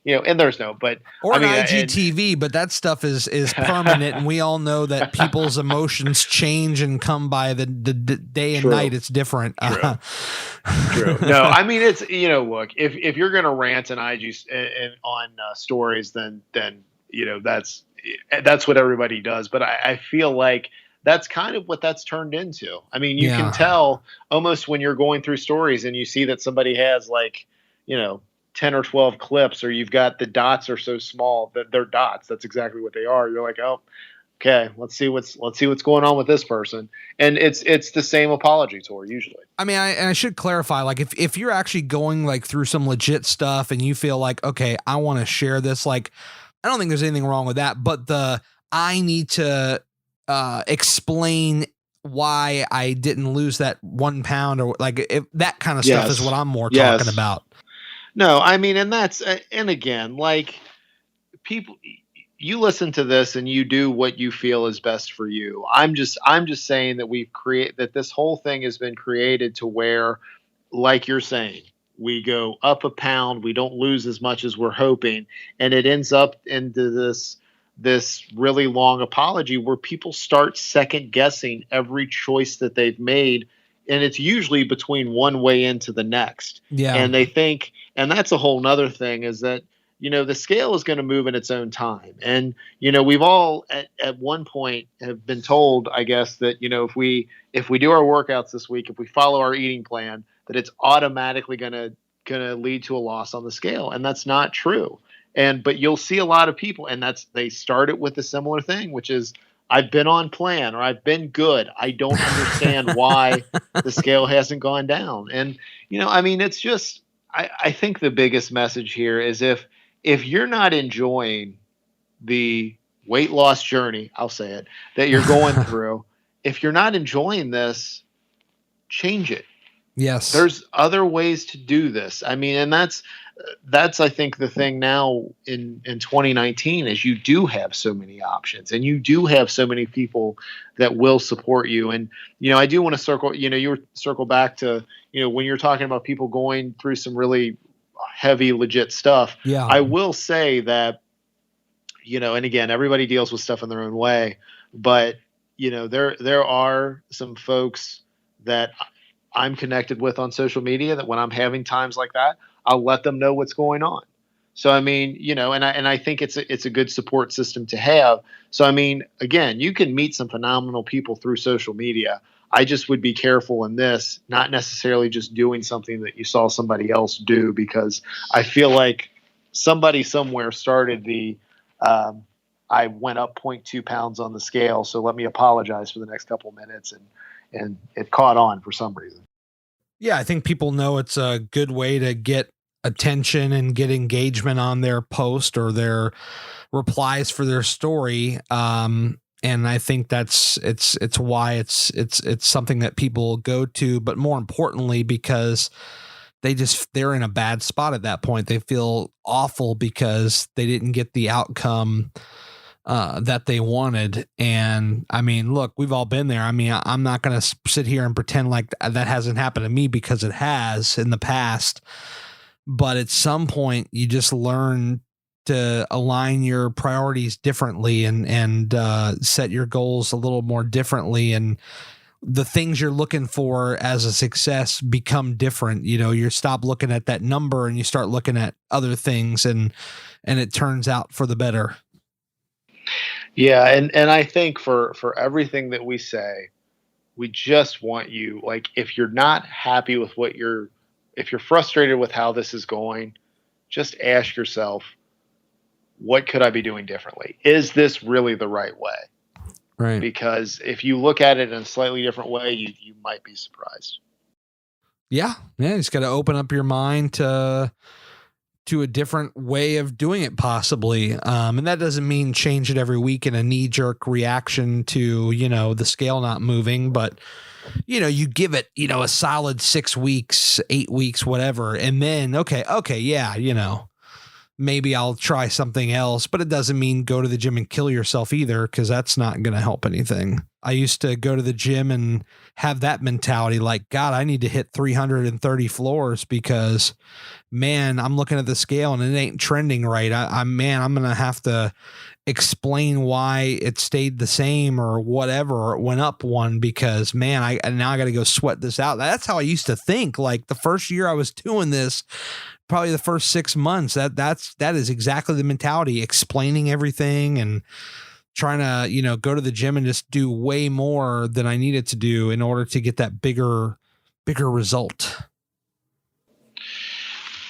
And there's no, but or an IGTV, but that stuff is permanent, and we all know that people's emotions change and come by the day and True. night. It's different. True. True. No, I mean it's look, if you're gonna rant and IG on stories, then that's what everybody does. But I feel like that's kind of what that's turned into. I mean, you can tell almost when you're going through stories and you see that somebody has 10 or 12 clips, or you've got the dots are so small that they're dots. That's exactly what they are. You're like, oh, okay, let's see what's going on with this person. And it's the same apology tour usually. I mean, I should clarify, like if you're actually going like through some legit stuff and you feel like, okay, I want to share this, like, I don't think there's anything wrong with that, but I need to explain why I didn't lose that 1 pound, or like that kind of stuff is what I'm more talking about. No, I mean, and that's, and again, like people, you listen to this and you do what you feel is best for you. I'm just saying that that this whole thing has been created to where, like you're saying, we go up a pound, we don't lose as much as we're hoping, and it ends up into this really long apology where people start second guessing every choice that they've made. And it's usually between one way into the next. Yeah. And they think, and that's a whole nother thing, is that, the scale is going to move in its own time. And, we've all at one point have been told, I guess, that, if we do our workouts this week, if we follow our eating plan, that it's automatically going to lead to a loss on the scale. And that's not true. But you'll see a lot of people, and they started with a similar thing, which is, I've been on plan, or I've been good. I don't understand why the scale hasn't gone down. And, I mean, it's just, I think the biggest message here is if you're not enjoying the weight loss journey, I'll say it, that you're going through, if you're not enjoying this, change it. Yes. There's other ways to do this. I mean, and that's I think the thing now in 2019 is you do have so many options, and you do have so many people that will support you. And, I do want to circle back to, when you're talking about people going through some really heavy, legit stuff. Yeah. I will say that, and again, everybody deals with stuff in their own way, but, there are some folks that I'm connected with on social media that when I'm having times like that, I'll let them know what's going on. So, I mean, and I think it's a good support system to have. So, I mean, again, you can meet some phenomenal people through social media. I just would be careful in this, not necessarily just doing something that you saw somebody else do, because I feel like somebody somewhere started I went up 0.2 pounds on the scale, so let me apologize for the next couple of minutes, and it caught on for some reason. Yeah, I think people know it's a good way to get attention and get engagement on their post or their replies for their story. And I think it's why it's something that people go to, but more importantly, because they're in a bad spot at that point. They feel awful because they didn't get the outcome that they wanted. And I mean, look, we've all been there. I mean, I'm not going to sit here and pretend like that hasn't happened to me, because it has in the past. But at some point you just learn to align your priorities differently and set your goals a little more differently. And the things you're looking for as a success become different. You stop looking at that number and you start looking at other things, and it turns out for the better. Yeah, and I think for everything that we say, we just want you, like, if you're not happy with if you're frustrated with how this is going, just ask yourself, what could I be doing differently? Is this really the right way? Right. Because if you look at it in a slightly different way, you might be surprised. Yeah. You just got to open up your mind to to a different way of doing it possibly. And that doesn't mean change it every week in a knee-jerk reaction to, the scale not moving, but you give it, a solid 6 weeks, 8 weeks, whatever. And then, okay. Yeah, maybe I'll try something else, but it doesn't mean go to the gym and kill yourself either, because that's not going to help anything. I used to go to the gym and have that mentality like, God, I need to hit 330 floors because, man, I'm looking at the scale and it ain't trending right. I'm going to have to explain why it stayed the same or whatever, or it went up one because, man, I got to go sweat this out. That's how I used to think. Like the first year I was doing this, probably the first 6 months, that is exactly the mentality, explaining everything and trying to, go to the gym and just do way more than I needed to do in order to get that bigger result.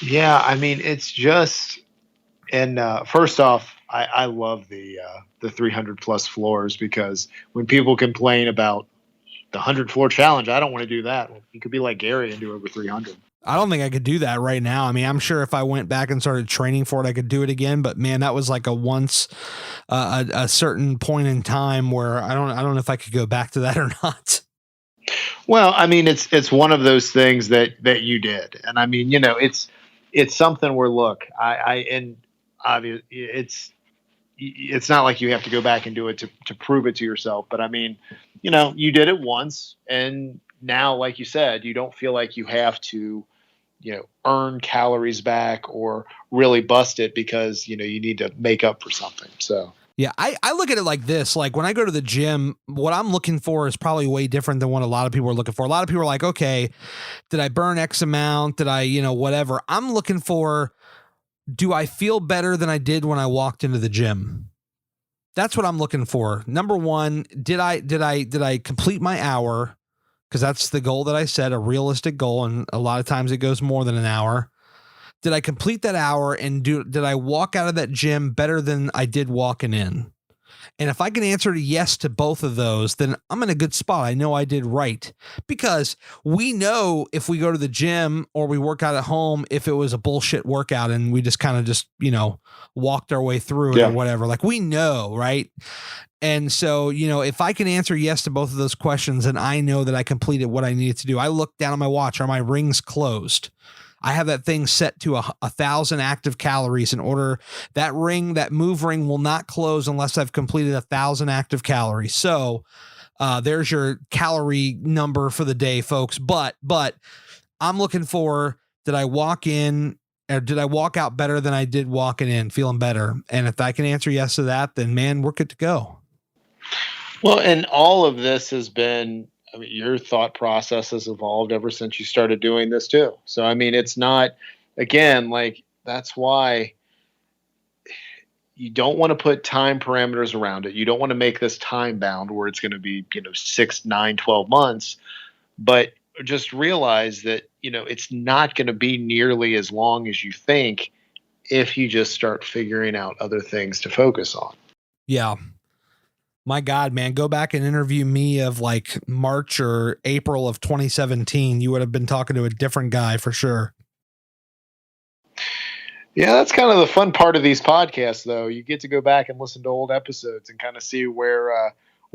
Yeah. I mean, it's just, and first off, I love the 300 plus floors, because when people complain about the 100 floor challenge, I don't want to do that. You could be like Gary and do over 300. I don't think I could do that right now. I mean, I'm sure if I went back and started training for it, I could do it again. But man, that was like a certain point in time where I don't know if I could go back to that or not. Well, I mean, it's one of those things that you did, and I mean, it's something where, look, and obviously it's not like you have to go back and do it to prove it to yourself. But I mean, you did it once, and now, like you said, you don't feel like you have to, earn calories back or really bust it because, you need to make up for something. So. Yeah, I look at it like this. Like when I go to the gym, what I'm looking for is probably way different than what a lot of people are looking for. A lot of people are like, okay, did I burn X amount? Did I, whatever? I'm looking for, do I feel better than I did when I walked into the gym? That's what I'm looking for. Number one, did I complete my hour? Because that's the goal that I set, a realistic goal. And a lot of times it goes more than an hour. Did I complete that hour and did I walk out of that gym better than I did walking in? And if I can answer yes to both of those, then I'm in a good spot. I know I did right, because we know if we go to the gym or we work out at home, if it was a bullshit workout and we just kind of walked our way through it or whatever, like we know, right? And so, if I can answer yes to both of those questions and I know that I completed what I needed to do, I look down at my watch. Are my rings closed? I have that thing set to 1,000 active calories in order that move ring will not close unless I've completed 1,000 active calories. So there's your calorie number for the day, folks. But I'm looking for, did I walk in or did I walk out better than I did walking in, feeling better? And if I can answer yes to that, then man, we're good to go. Well, and all of this has been, I mean, your thought process has evolved ever since you started doing this too. So, I mean, it's not, again, like that's why you don't want to put time parameters around it. You don't want to make this time bound where it's going to be, 6, 9, 12 months, but just realize that, it's not going to be nearly as long as you think if you just start figuring out other things to focus on. Yeah. My God, man, go back and interview me of like March or April of 2017. You would have been talking to a different guy for sure. Yeah, that's kind of the fun part of these podcasts, though. You get to go back and listen to old episodes and kind of see where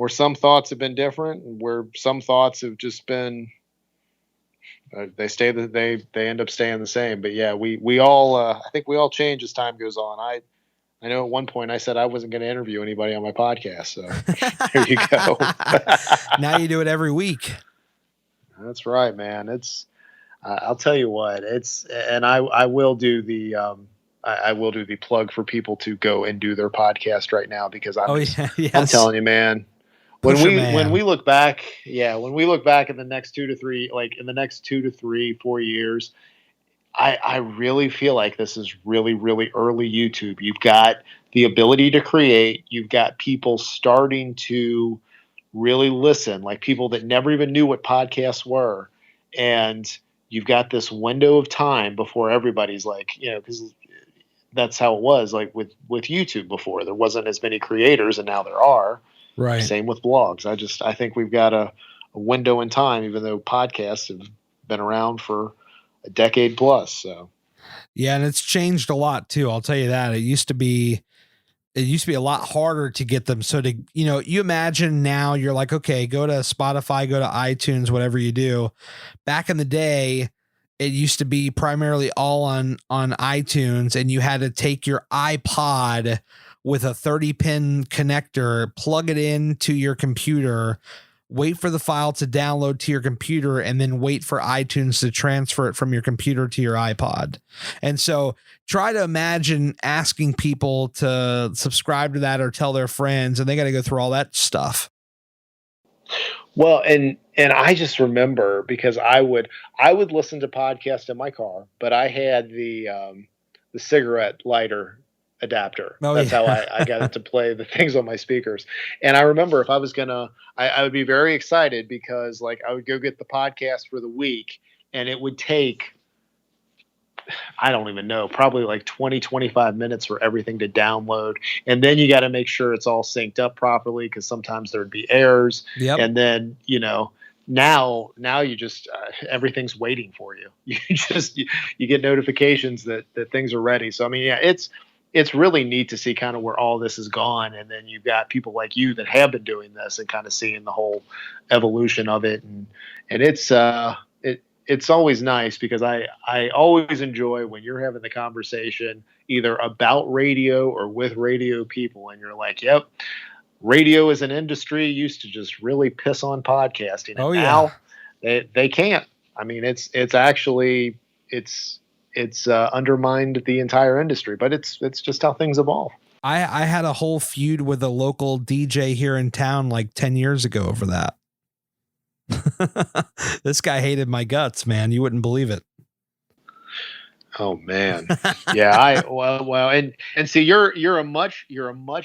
some thoughts have been different and where some thoughts have just been they end up staying the same. But yeah, we all I think we all change as time goes on. I know at one point I said I wasn't going to interview anybody on my podcast. So there you go. Now you do it every week. That's right, man. I'll tell you what, and I will do the plug for people to go and do their podcast right now, because I'm telling you, man, when we look back in the next 2 to 3, like in the next 2 to 3, 4 years, I really feel like this is really, really early YouTube. You've got the ability to create. You've got people starting to really listen, like people that never even knew what podcasts were. And you've got this window of time before everybody's like, because that's how it was like with YouTube before. There wasn't as many creators, and now there are. Right. Same with blogs. I think we've got a window in time, even though podcasts have been around for a decade plus. So Yeah, and it's changed a lot too. I'll tell you that. It used to be a lot harder to get them. So you imagine now you're like, okay, go to Spotify, go to iTunes, whatever you do. Back in the day, it used to be primarily all on iTunes, and you had to take your iPod with a 30-pin connector, plug it into your computer, wait for the file to download to your computer, and then wait for iTunes to transfer it from your computer to your iPod. And so try to imagine asking people to subscribe to that or tell their friends, and they got to go through all that stuff. Well, and I just remember, because I would listen to podcasts in my car, but I had the cigarette lighter adapter. That's how I got it to play the things on my speakers. And I remember, if I was I would be very excited, because like I would go get the podcast for the week, and it would take, I don't even know, probably like 20, 25 minutes for everything to download. And then you got to make sure it's all synced up properly, because sometimes there'd be errors. Yep. And then, now you just, everything's waiting for you. You get notifications that things are ready. So, I mean, yeah, it's really neat to see kind of where all this has gone. And then you've got people like you that have been doing this and kind of seeing the whole evolution of it. And it's always nice, because I always enjoy when you're having the conversation either about radio or with radio people, and you're like, yep, radio as an industry used to just really piss on podcasting. And now they can't. I mean, it's actually undermined the entire industry, but it's just how things evolve. I had a whole feud with a local DJ here in town like 10 years ago over that. This guy hated my guts, man. You wouldn't believe it. Oh man. Yeah. And see, you're a much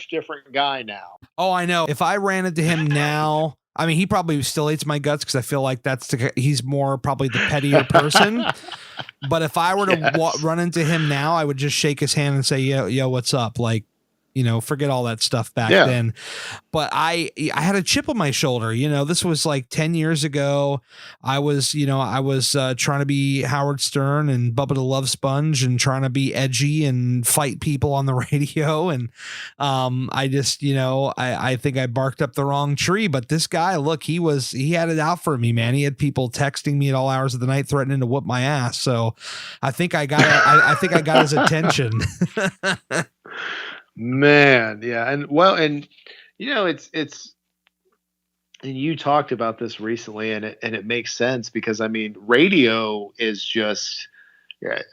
different guy now. Oh, I know. If I ran into him now, I mean, he probably still hates my guts, because I feel like he's more probably the pettier person. But if I were to run into him now, I would just shake his hand and say, yo, what's up? Like, forget all that stuff back then. But I had a chip on my shoulder. This was like 10 years ago. I was trying to be Howard Stern and Bubba the Love Sponge, and trying to be edgy and fight people on the radio. And I just, I think I barked up the wrong tree. But this guy, look, he had it out for me, man. He had people texting me at all hours of the night, threatening to whoop my ass. So I think I got his attention. Man, yeah. And it's and you talked about this recently, and it makes sense, because I mean, radio is just,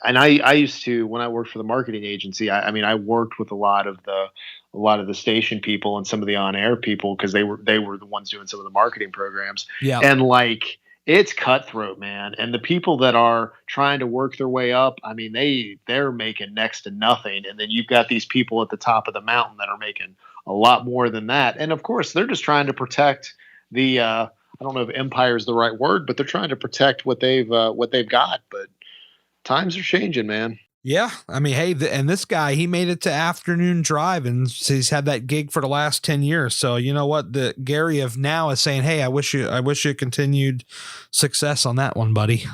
and I used to, when I worked for the marketing agency, I worked with a lot of the station people and some of the on-air people, because they were the ones doing some of the marketing programs. Yeah. And like, it's cutthroat, man. And the people that are trying to work their way up, I mean, they're making next to nothing. And then you've got these people at the top of the mountain that are making a lot more than that. And of course, they're just trying to protect the, I don't know if empire is the right word, but they're trying to protect what they've got. But times are changing, man. Yeah. I mean, hey, and this guy, he made it to Afternoon Drive, and he's had that gig for the last 10 years. So you know what? The Gary of now is saying, hey, I wish you continued success on that one, buddy.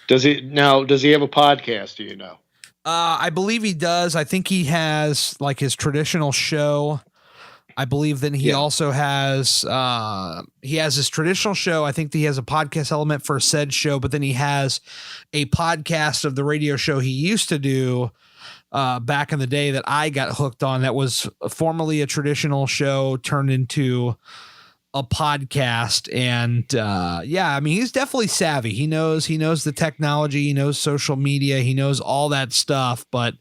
Does he have a podcast? Do you know? I believe he does. I think he has like his traditional show. I believe that he also has his traditional show. I think that he has a podcast element for said show, but then he has a podcast of the radio show he used to do back in the day that I got hooked on. That was formerly a traditional show turned into a podcast. And I mean, he's definitely savvy. He knows the technology. He knows social media. He knows all that stuff. But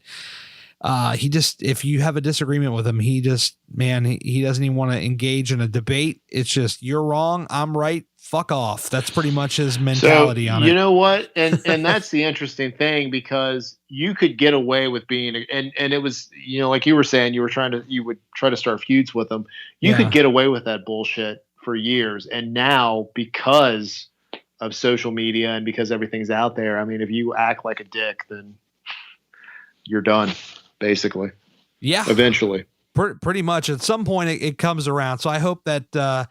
if you have a disagreement with him, he doesn't even want to engage in a debate. It's just, you're wrong, I'm right, fuck off. That's pretty much his mentality on it. You know what? And that's the interesting thing, because you could get away with being, and it was, like you were saying, you would try to start feuds with them. You could get away with that bullshit for years. And now, because of social media and because everything's out there, I mean, if you act like a dick, then you're done. Basically. Yeah. Eventually. Pretty much at some point it comes around. So I hope that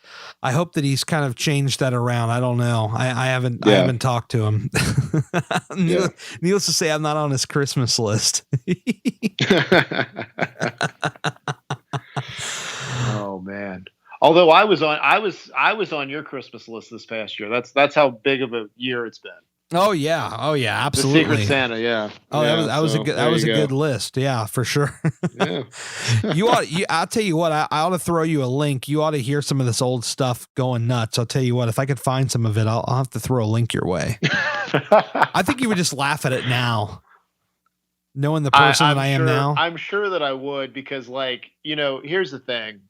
he's kind of changed that around. I don't know. I haven't talked to him. Needless to say, I'm not on his Christmas list. Oh man. Although I was on your Christmas list this past year. That's how big of a year it's been. Oh yeah, absolutely. The Secret Santa, yeah. Oh, yeah, that was a good list. Yeah, for sure. Yeah. I'll tell you what, I ought to throw you a link. You ought to hear some of this old stuff going nuts. I'll tell you what, if I could find some of it, I'll have to throw a link your way. I think you would just laugh at it now, knowing the person that I am now. I'm sure that I would, because here's the thing.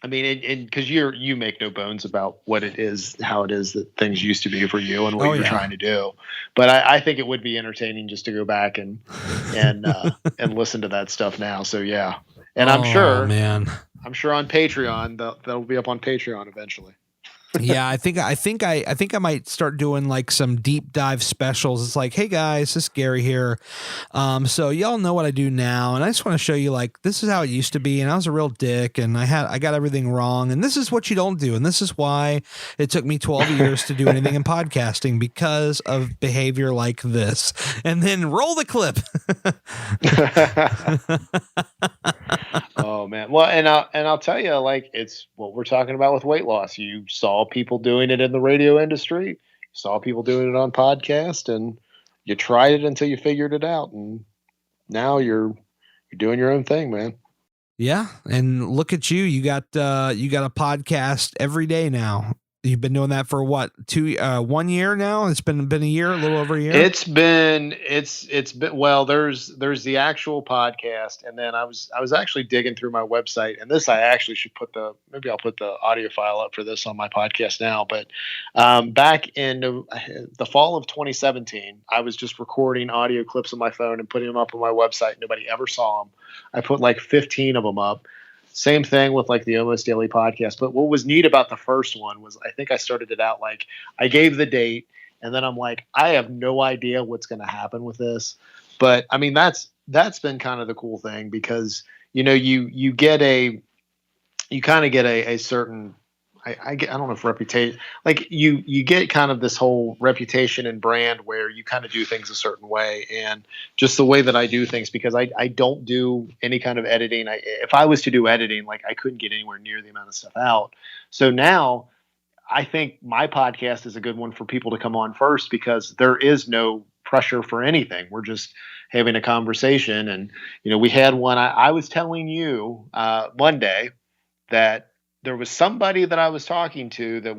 I mean, because you make no bones about what it is, how it is that things used to be for you and what you're trying to do. But I think it would be entertaining just to go back and listen to that stuff now. So yeah, and I'm sure on Patreon that'll be up on Patreon eventually. Yeah, I think I might start doing like some deep dive specials. It's like, hey guys, this is Gary here. So y'all know what I do now, and I just want to show you like this is how it used to be, and I was a real dick, and I got everything wrong, and this is what you don't do, and this is why it took me 12 years to do anything in podcasting, because of behavior like this. And then roll the clip. Oh man. Well, and I'll tell you, like, it's what we're talking about with weight loss. You saw people doing it in the radio industry, you saw people doing it on podcast, and you tried it until you figured it out, and now you're doing your own thing, man. Yeah, and look at you. You got a podcast every day now. You've been doing that for what, 1 year now? It's been a year, a little over a year. It's been well, there's the actual podcast, and then I was actually digging through my website, and this I actually should maybe I'll put the audio file up for this on my podcast now. But back in the fall of 2017, I was just recording audio clips on my phone and putting them up on my website. Nobody ever saw them. I put like 15 of them up. Same thing with like the Almost Daily podcast. But what was neat about the first one was I think I started it out like I gave the date, and then I'm like, I have no idea what's going to happen with this. But I mean, that's been kind of the cool thing, because you kind of get a certain, I don't know if reputation, like you get kind of this whole reputation and brand where you kind of do things a certain way, and just the way that I do things, because I don't do any kind of editing. If I was to do editing, like I couldn't get anywhere near the amount of stuff out. So now I think my podcast is a good one for people to come on first, because there is no pressure for anything. We're just having a conversation. And, we had one, I was telling you one day that there was somebody that I was talking to that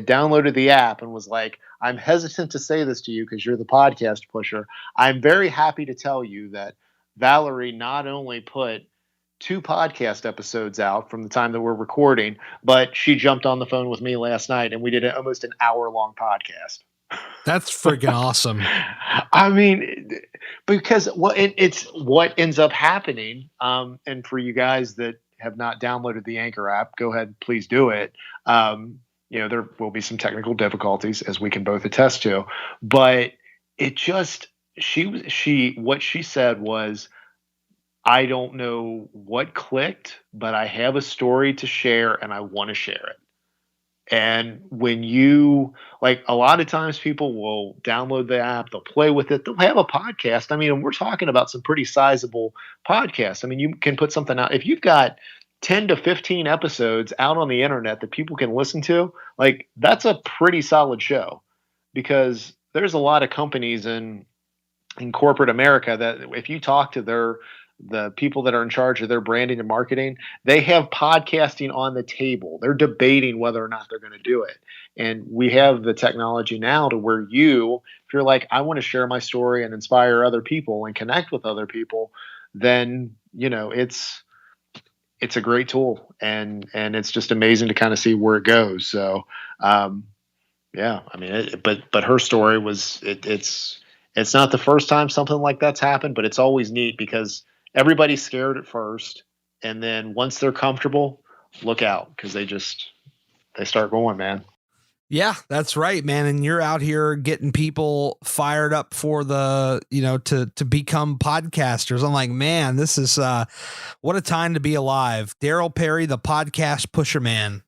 downloaded the app and was like, I'm hesitant to say this to you because you're the podcast pusher. I'm very happy to tell you that Valerie not only put 2 podcast episodes out from the time that we're recording, but she jumped on the phone with me last night and we did almost an hour-long podcast. That's freaking awesome. I mean, because it's what ends up happening. And for you guys that have not downloaded the Anchor app, go ahead, please do it. There will be some technical difficulties, as we can both attest to, but it just, what she said was, I don't know what clicked, but I have a story to share and I want to share it. And when you, like, a lot of times people will download the app, they'll play with it, they'll have a podcast. I mean, we're talking about some pretty sizable podcasts. I mean, you can put something out. If you've got 10 to 15 episodes out on the internet that people can listen to, like, that's a pretty solid show, because there's a lot of companies in corporate America that if you talk to the people that are in charge of their branding and marketing, they have podcasting on the table. They're debating whether or not they're going to do it. And we have the technology now to where if you're like, I want to share my story and inspire other people and connect with other people, then, it's a great tool, and it's just amazing to kind of see where it goes. So, yeah, I mean, but her story was, it's not the first time something like that's happened, but it's always neat because everybody's scared at first, and then once they're comfortable, look out, because they start going, man. Yeah, that's right, man. And you're out here getting people fired up for to become podcasters. I'm like, man, this is what a time to be alive. Daryl Perry, the podcast pusher man.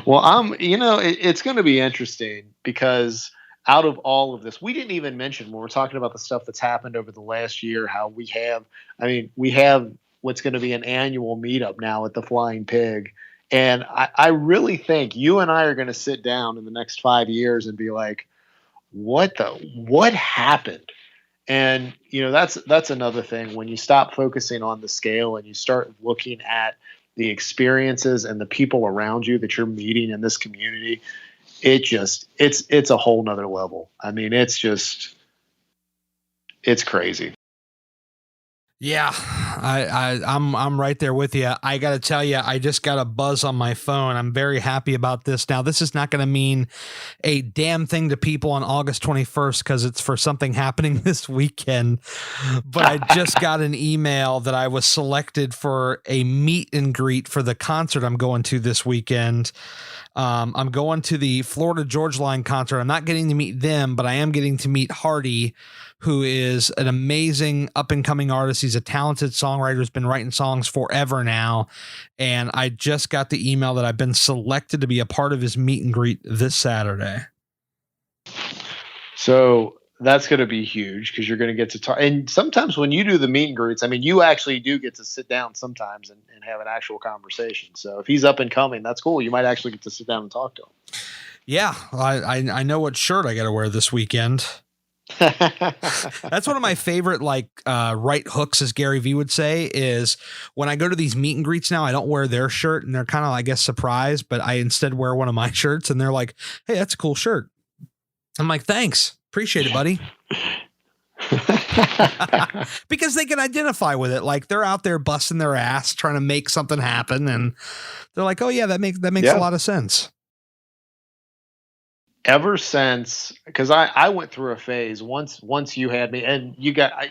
Well, it's going to be interesting because out of all of this, we didn't even mention when we're talking about the stuff that's happened over the last year, how we have what's going to be an annual meetup now at the Flying Pig. And I really think you and I are going to sit down in the next 5 years and be like, what happened? And that's another thing. When you stop focusing on the scale and you start looking at the experiences and the people around you that you're meeting in this community, it's a whole nother level. I mean, it's crazy. Yeah, I'm right there with you. I got to tell you, I just got a buzz on my phone. I'm very happy about this. Now, this is not going to mean a damn thing to people on August 21st because it's for something happening this weekend. But I just got an email that I was selected for a meet and greet for the concert I'm going to this weekend. I'm going to the Florida Georgia Line concert. I'm not getting to meet them, but I am getting to meet Hardy, who is an amazing up-and-coming artist. He's a talented songwriter, who's been writing songs forever now. And I just got the email that I've been selected to be a part of his meet and greet this Saturday. So that's going to be huge because you're going to get to talk. And sometimes when you do the meet and greets, I mean, you actually do get to sit down sometimes and have an actual conversation. So if he's up and coming, that's cool. You might actually get to sit down and talk to him. Yeah, I know what shirt I got to wear this weekend. That's one of my favorite right hooks, as Gary Vee would say, is when I go to these meet and greets now, I don't wear their shirt and they're kind of, I guess, surprised, but I instead wear one of my shirts and they're like, hey, that's a cool shirt. I'm like, thanks. Appreciate it, buddy. Because they can identify with it. Like they're out there busting their ass trying to make something happen. And they're like, oh yeah, that makes a lot of sense. Ever since, because I went through a phase once you had me, and you guys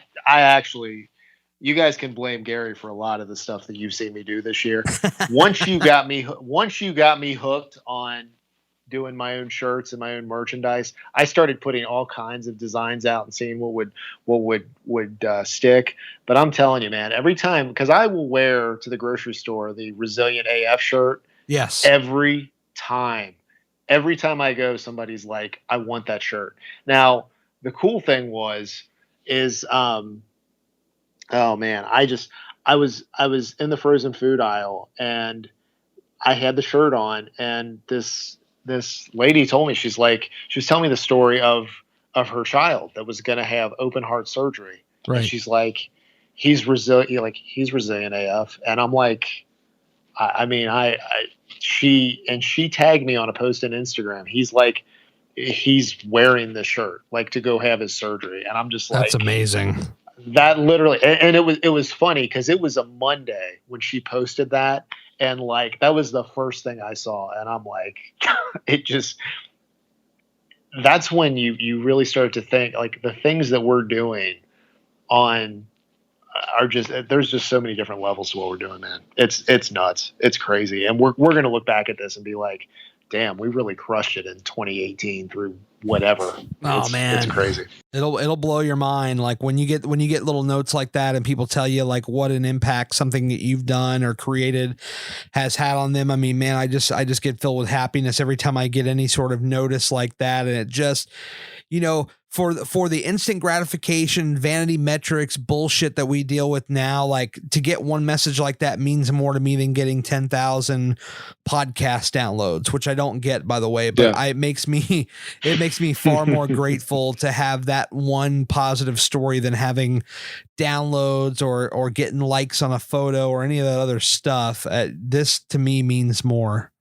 can blame Gary for a lot of the stuff that you've seen me do this year. Once you got me hooked on doing my own shirts and my own merchandise, I started putting all kinds of designs out and seeing what would stick. But I'm telling you, man, every time, because I will wear to the grocery store the Resilient AF shirt. Yes. Every time I go, somebody's like, I want that shirt. Now, the cool thing is, oh man, I was in the frozen food aisle and I had the shirt on, and this lady told me, she was telling me the story of her child that was going to have open heart surgery. Right. And she's like, he's resilient AF. And I'm like, she tagged me on a post on Instagram. He's wearing this shirt to go have his surgery. And I'm just like, that's amazing. That literally, and it was funny because it was a Monday when she posted that. And that was the first thing I saw. And I'm like, that's when you really start to think the things that we're doing there's just so many different levels to what we're doing, man. It's nuts. It's crazy. And we're going to look back at this and be like, damn, we really crushed it in 2018 through whatever. Man, it's crazy. It'll blow your mind. Like when you get little notes like that and people tell you what an impact something that you've done or created has had on them. I mean, man, I just get filled with happiness every time I get any sort of notice like that. And it just, for the instant gratification, vanity metrics bullshit that we deal with now, to get one message like that means more to me than getting 10,000 podcast downloads, which I don't get, by the way, but it makes me far more grateful to have that one positive story than having downloads or getting likes on a photo or any of that other stuff. This to me means more.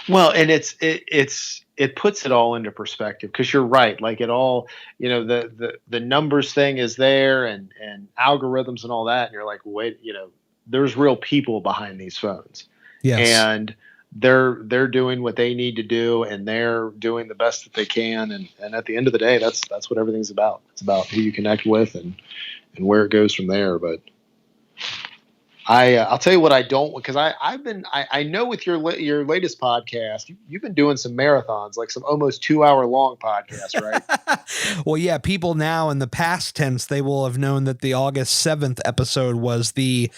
Well, and it puts it all into perspective, because you're right. It all, the numbers thing is there and algorithms and all that. And you're like, wait, there's real people behind these phones. Yes. And they're doing what they need to do, and they're doing the best that they can. And at the end of the day, that's what everything's about. It's about who you connect with and where it goes from there. But I'll tell you what I don't, because I know with your latest podcast you've been doing some marathons, like some almost 2 hour long podcasts, right? Well, yeah, people now in the past tense, they will have known that the August 7th episode was the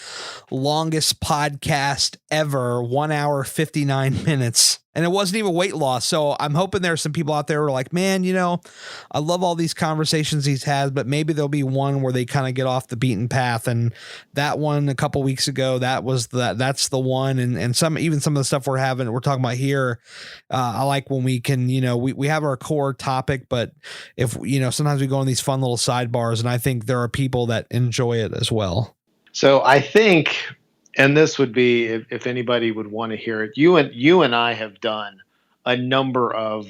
longest podcast ever, 1 hour 59 minutes. And it wasn't even weight loss. So I'm hoping there's some people out there who are like, man, I love all these conversations he's had, but maybe there'll be one where they kind of get off the beaten path. And that one a couple weeks ago, that's the one. And some of the stuff we're talking about here. I like when we can, we have our core topic, but if, sometimes we go on these fun little sidebars, and I think there are people that enjoy it as well. So I think, and this would be if anybody would want to hear it, you and I have done a number of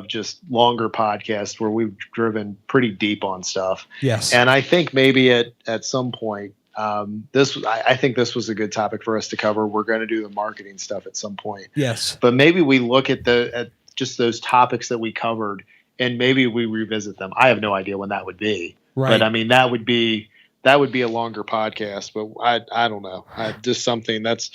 just longer podcasts where we've driven pretty deep on stuff. Yes. And I think maybe at some point, I think this was a good topic for us to cover. We're going to do the marketing stuff at some point. Yes. But maybe we look at just those topics that we covered, and maybe we revisit them. I have no idea when that would be. Right. But I mean, that would be a longer podcast, but I don't know. Just something that's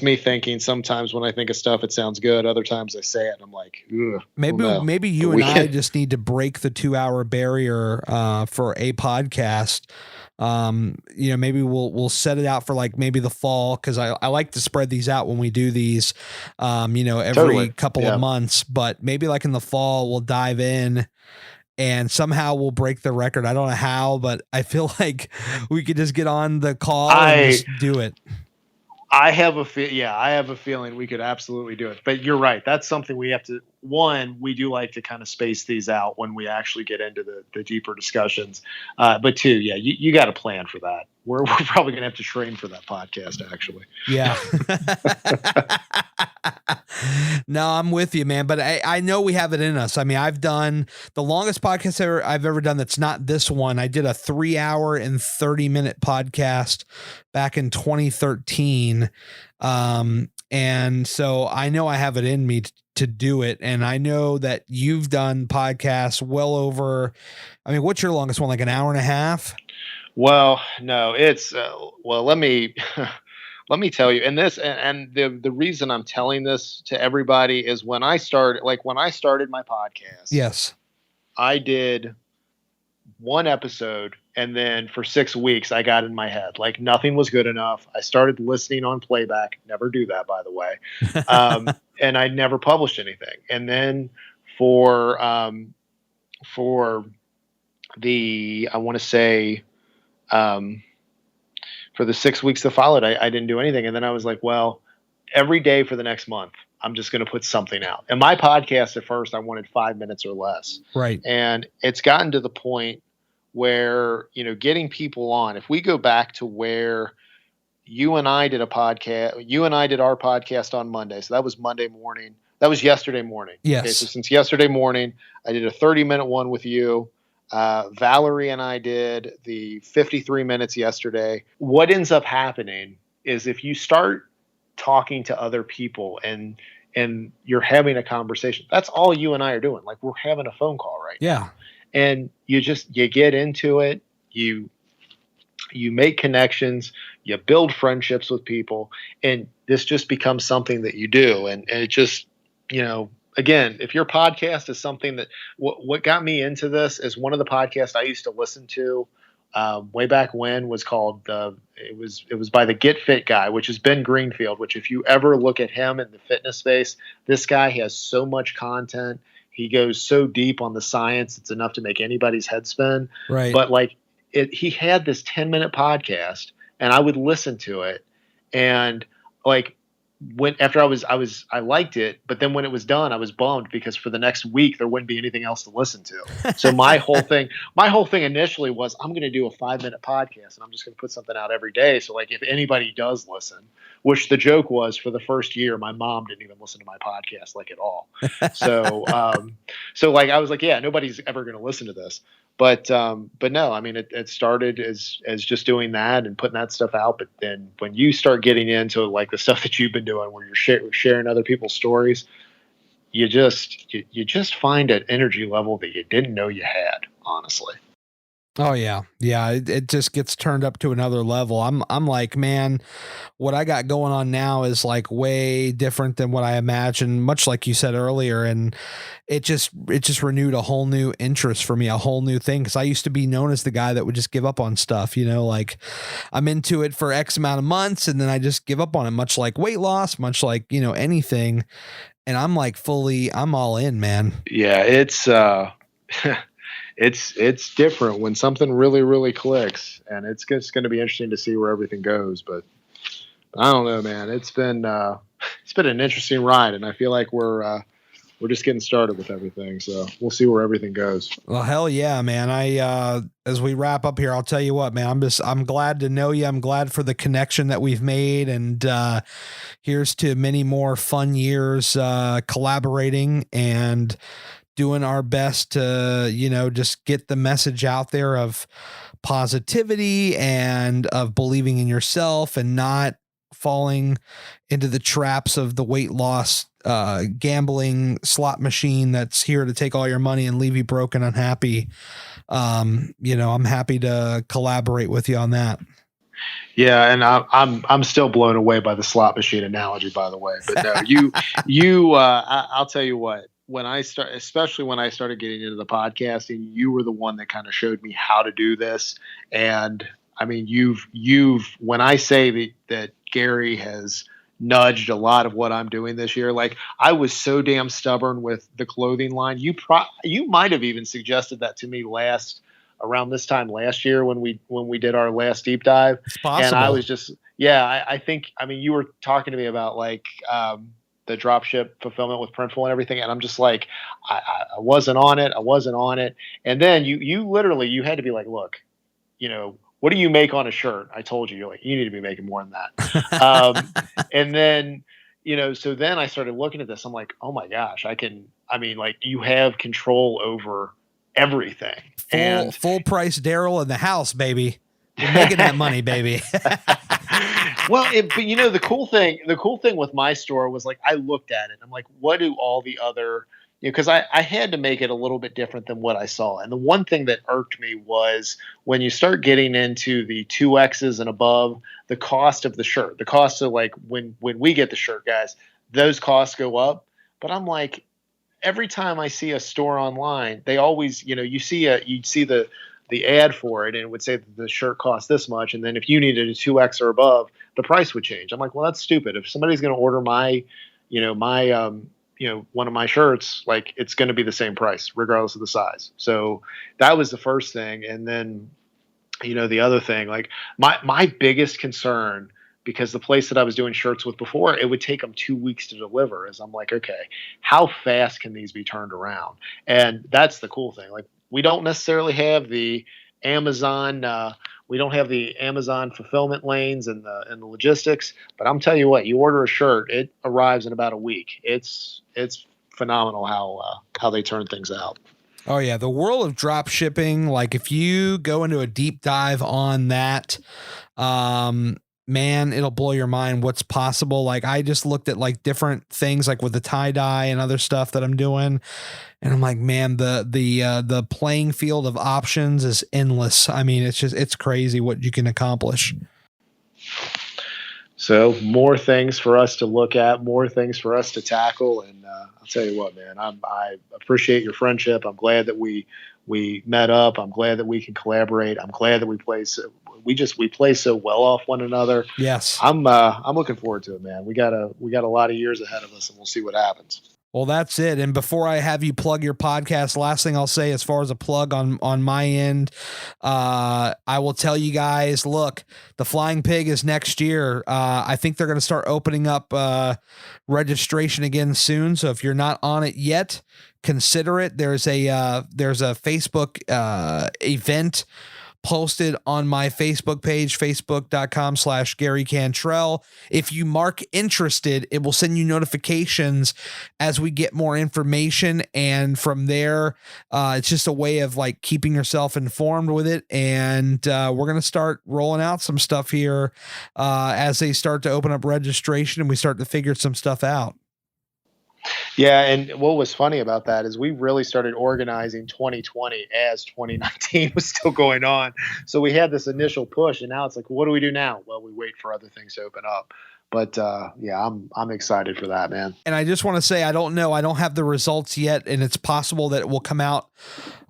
me thinking. Sometimes when I think of stuff, it sounds good. Other times I say it and I'm like, ugh, maybe you and I just need to break the 2 hour barrier for a podcast. Maybe we'll set it out for like maybe the fall, because I like to spread these out when we do these, every couple of months. But maybe like in the fall, we'll dive in. And somehow we'll break the record. I don't know how, but I feel like we could just get on the call and just do it. I have a feeling we could absolutely do it. But you're right. That's something we have to. One, we do like to kind of space these out when we actually get into the deeper discussions. But two, yeah, you got to plan for that. We're probably going to have to train for that podcast, actually. Yeah. No, I'm with you, man. But I know we have it in us. I mean, I've done the longest podcast I've ever done that's not this one. I did a 3 hour and 30-minute podcast back in 2013. And so I know I have it in me to do it. And I know that you've done podcasts well over, what's your longest one? Like an hour and a half? Well, no, it's, let me tell you, and the reason I'm telling this to everybody is when I started my podcast. Yes. I did one episode, and then for 6 weeks I got in my head, like nothing was good enough. I started listening on playback. Never do that, by the way. And I never published anything. And then for the, I want to say, for the 6 weeks that followed, I didn't do anything. And then I was like, well, every day for the next month, I'm just going to put something out. And my podcast at first, I wanted 5 minutes or less. Right. And it's gotten to the point where, getting people on, if we go back to where you and I did our podcast on Monday. So that was Monday morning. That was yesterday morning. Yes. Okay, so since yesterday morning, I did a 30-minute one with you. Valerie and I did the 53 minutes yesterday. What ends up happening is if you start talking to other people and you're having a conversation, that's all you and I are doing. Like we're having a phone call right now. And you get into it. You make connections, you build friendships with people, and this just becomes something that you do. And it just, again, if your podcast is something that what got me into this is one of the podcasts I used to listen to way back when was called it was by the Get Fit guy, which is Ben Greenfield, which if you ever look at him in the fitness space, this guy has so much content. He goes so deep on the science, it's enough to make anybody's head spin. Right. But he had this 10-minute podcast, and I would listen to it, and after I liked it, but then when it was done, I was bummed because for the next week there wouldn't be anything else to listen to. So my whole thing initially was I'm going to do a 5-minute podcast and I'm just going to put something out every day. So if anybody does listen, which the joke was for the first year, my mom didn't even listen to my podcast at all. So, I was like, yeah, nobody's ever going to listen to this. But no, it started as just doing that and putting that stuff out. But then when you start getting into the stuff that you've been doing, where you're sharing other people's stories, you just find an energy level that you didn't know you had, honestly. Oh yeah. Yeah. It just gets turned up to another level. I'm like, man, what I got going on now is like way different than what I imagined, much like you said earlier. And it just renewed a whole new interest for me, a whole new thing. Cause I used to be known as the guy that would just give up on stuff, like I'm into it for X amount of months and then I just give up on it, much like weight loss, much like, anything. And I'm like I'm all in, man. Yeah. It's, it's different when something really, really clicks, and it's just going to be interesting to see where everything goes. But I don't know, man. It's been an interesting ride, and I feel like we're just getting started with everything. So we'll see where everything goes. Well, hell yeah, man. As we wrap up here, I'll tell you what, man, I'm glad to know you. I'm glad for the connection that we've made. And, here's to many more fun years, collaborating and doing our best to, just get the message out there of positivity and of believing in yourself and not falling into the traps of the weight loss gambling slot machine that's here to take all your money and leave you broken, unhappy. I'm happy to collaborate with you on that. Yeah, and I'm still blown away by the slot machine analogy, by the way. But no, I'll tell you what. Especially when I started getting into the podcasting, you were the one that kind of showed me how to do this. And I mean, when I say that Gary has nudged a lot of what I'm doing this year, like I was so damn stubborn with the clothing line. You might have even suggested that to me around this time last year when we did our last deep dive. It's possible. And I was just, I think, you were talking to me about like, the drop ship fulfillment with Printful and everything. And I'm just like, I wasn't on it. And then you literally, you had to be like, look, what do you make on a shirt? I told you, you're like, you need to be making more than that. And then, so then I started looking at this. I'm like, oh my gosh, you have control over everything. Full price Daryl in the house, baby. You're making that money, baby. Well, but the cool thing with my store was like, I looked at it. I'm like, what do all the other, because I had to make it a little bit different than what I saw. And the one thing that irked me was when you start getting into the 2Xs and above, the cost of the shirt, the cost of like when we get the shirt, guys, those costs go up. But I'm like, every time I see a store online, they always, you'd see the ad for it, and it would say that the shirt costs this much, and then if you needed a 2X or above, the price would change. I'm like, well, that's stupid. If somebody's going to order my one of my shirts, like it's going to be the same price regardless of the size. So that was the first thing. And then, the other thing, like my biggest concern, because the place that I was doing shirts with before, it would take them 2 weeks to deliver, is I'm like, okay, how fast can these be turned around? And that's the cool thing. Like, we don't necessarily have the Amazon, fulfillment lanes and the logistics, but I'm telling you what, you order a shirt, it arrives in about a week. It's phenomenal how they turn things out. Oh yeah, the world of drop shipping, like if you go into a deep dive on that, man, it'll blow your mind what's possible. Like I just looked at like different things like with the tie-dye and other stuff that I'm doing. And I'm like, man, the playing field of options is endless. I mean, it's crazy what you can accomplish. So more things for us to look at, more things for us to tackle. And I'll tell you what, man, I appreciate your friendship. I'm glad that we met up. I'm glad that we can collaborate. I'm glad that we play so well off one another. Yes. I'm looking forward to it, man. We got a lot of years ahead of us, and we'll see what happens. Well, that's it. And before I have you plug your podcast, last thing I'll say as far as a plug on my end, I will tell you guys, look, the Flying Pig is next year. I think they're going to start opening up registration again soon. So if you're not on it yet, consider it. There's a Facebook event posted on my Facebook page, facebook.com/Gary Cantrell. If you mark interested, it will send you notifications as we get more information. And from there, it's just a way of like keeping yourself informed with it. And we're going to start rolling out some stuff here as they start to open up registration and we start to figure some stuff out. Yeah, and what was funny about that is we really started organizing 2020 as 2019 was still going on. So we had this initial push, and now it's like, what do we do now? Well, we wait for other things to open up. But yeah, I'm excited for that, man. And I just want to say, I don't know. I don't have the results yet, and it's possible that it will come out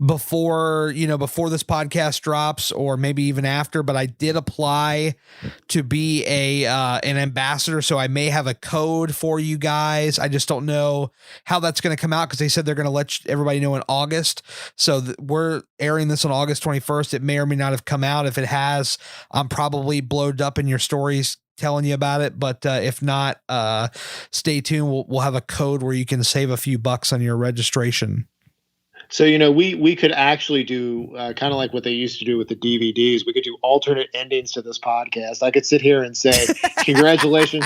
before this podcast drops, or maybe even after. But I did apply to be an ambassador, so I may have a code for you guys. I just don't know how that's going to come out, because they said they're going to let everybody know in August. So we're airing this on August 21st. It may or may not have come out. If it has, I'm probably blowed up in your stories telling you about it, but if not, stay tuned. We'll have a code where you can save a few bucks on your registration. So, we could actually do kind of like what they used to do with the DVDs. We could do alternate endings to this podcast. I could sit here and say, congratulations,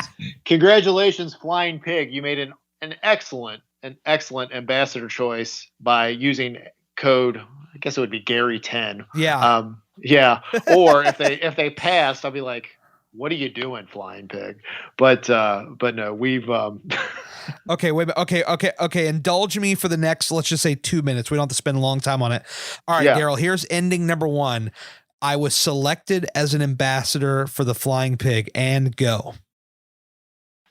Flying Pig. You made an excellent ambassador choice by using code. I guess it would be Gary 10. Yeah. Yeah. Or if they passed, I'll be like, what are you doing, Flying Pig? But no, we've Okay, wait. Okay. Indulge me for the next, let's just say 2 minutes. We don't have to spend a long time on it. All right, yeah. Daryl, here's ending number 1. I was selected as an ambassador for the Flying Pig, and go.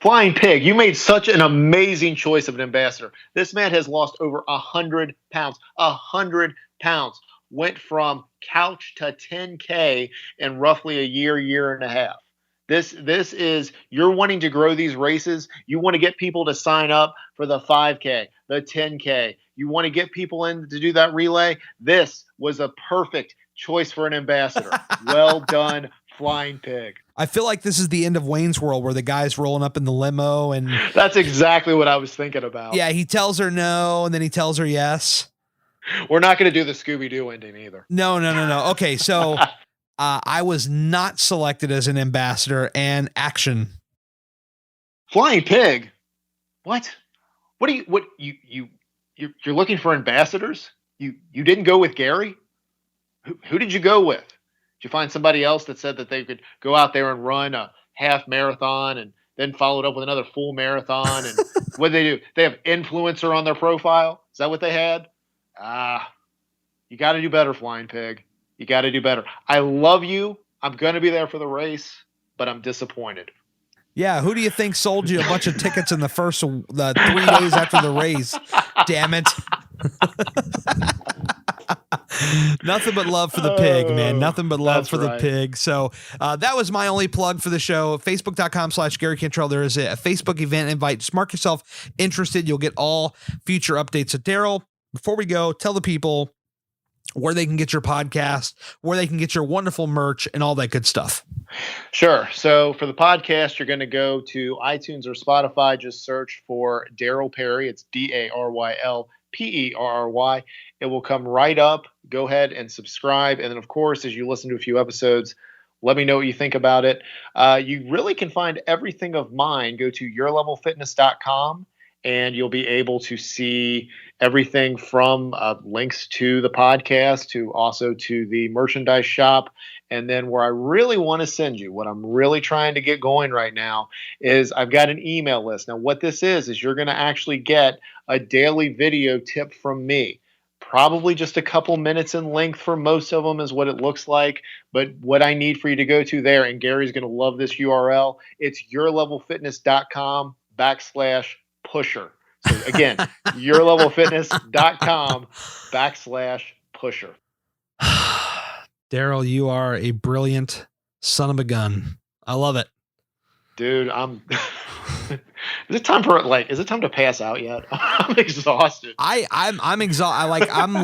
Flying Pig, you made such an amazing choice of an ambassador. This man has lost over 100 pounds. 100 pounds. Went from couch to 10K in roughly a year and a half. This is, you're wanting to grow these races. You want to get people to sign up for the 5K, the 10K. You want to get people in to do that relay. This was a perfect choice for an ambassador. Well done, Flying Pig. I feel like this is the end of Wayne's World, where the guy's rolling up in the limo, and that's exactly what I was thinking about. Yeah, he tells her no, and then he tells her yes. We're not going to do the Scooby-Doo ending either. No. Okay, so I was not selected as an ambassador, and action. Flying Pig? What? You're looking for ambassadors? You didn't go with Gary? Who did you go with? Did you find somebody else that said that they could go out there and run a half marathon and then followed up with another full marathon? And what did they do? They have influencer on their profile? Is that what they had? You got to do better, Flying Pig. You got to do better. I love you. I'm going to be there for the race, but I'm disappointed. Yeah, who do you think sold you a bunch of tickets in the 3 days after the race? Damn it. Nothing but love for the pig, man. Nothing but love for the pig. So that was my only plug for the show. Facebook.com/Gary Cantrell. There is a Facebook event invite. Just mark yourself interested. You'll get all future updates. So Daryl, before we go, tell the people where they can get your podcast, where they can get your wonderful merch, and all that good stuff. Sure. So for the podcast, you're going to go to iTunes or Spotify. Just search for Daryl Perry. It's DARYLPERRY. It will come right up. Go ahead and subscribe. And then, of course, as you listen to a few episodes, let me know what you think about it. You really can find everything of mine. Go to yourlevelfitness.com. And you'll be able to see everything from links to the podcast to also to the merchandise shop. And then where I really want to send you, what I'm really trying to get going right now, is I've got an email list. Now, what this is you're going to actually get a daily video tip from me. Probably just a couple minutes in length for most of them is what it looks like. But what I need for you to go to there, and Gary's going to love this URL, it's yourlevelfitness.com/pusher. So again, yourlevelfitness.com/pusher. Daryl, you are a brilliant son of a gun. I love it. Dude, is it time to pass out yet? I'm exhausted. I'm exhausted. I'm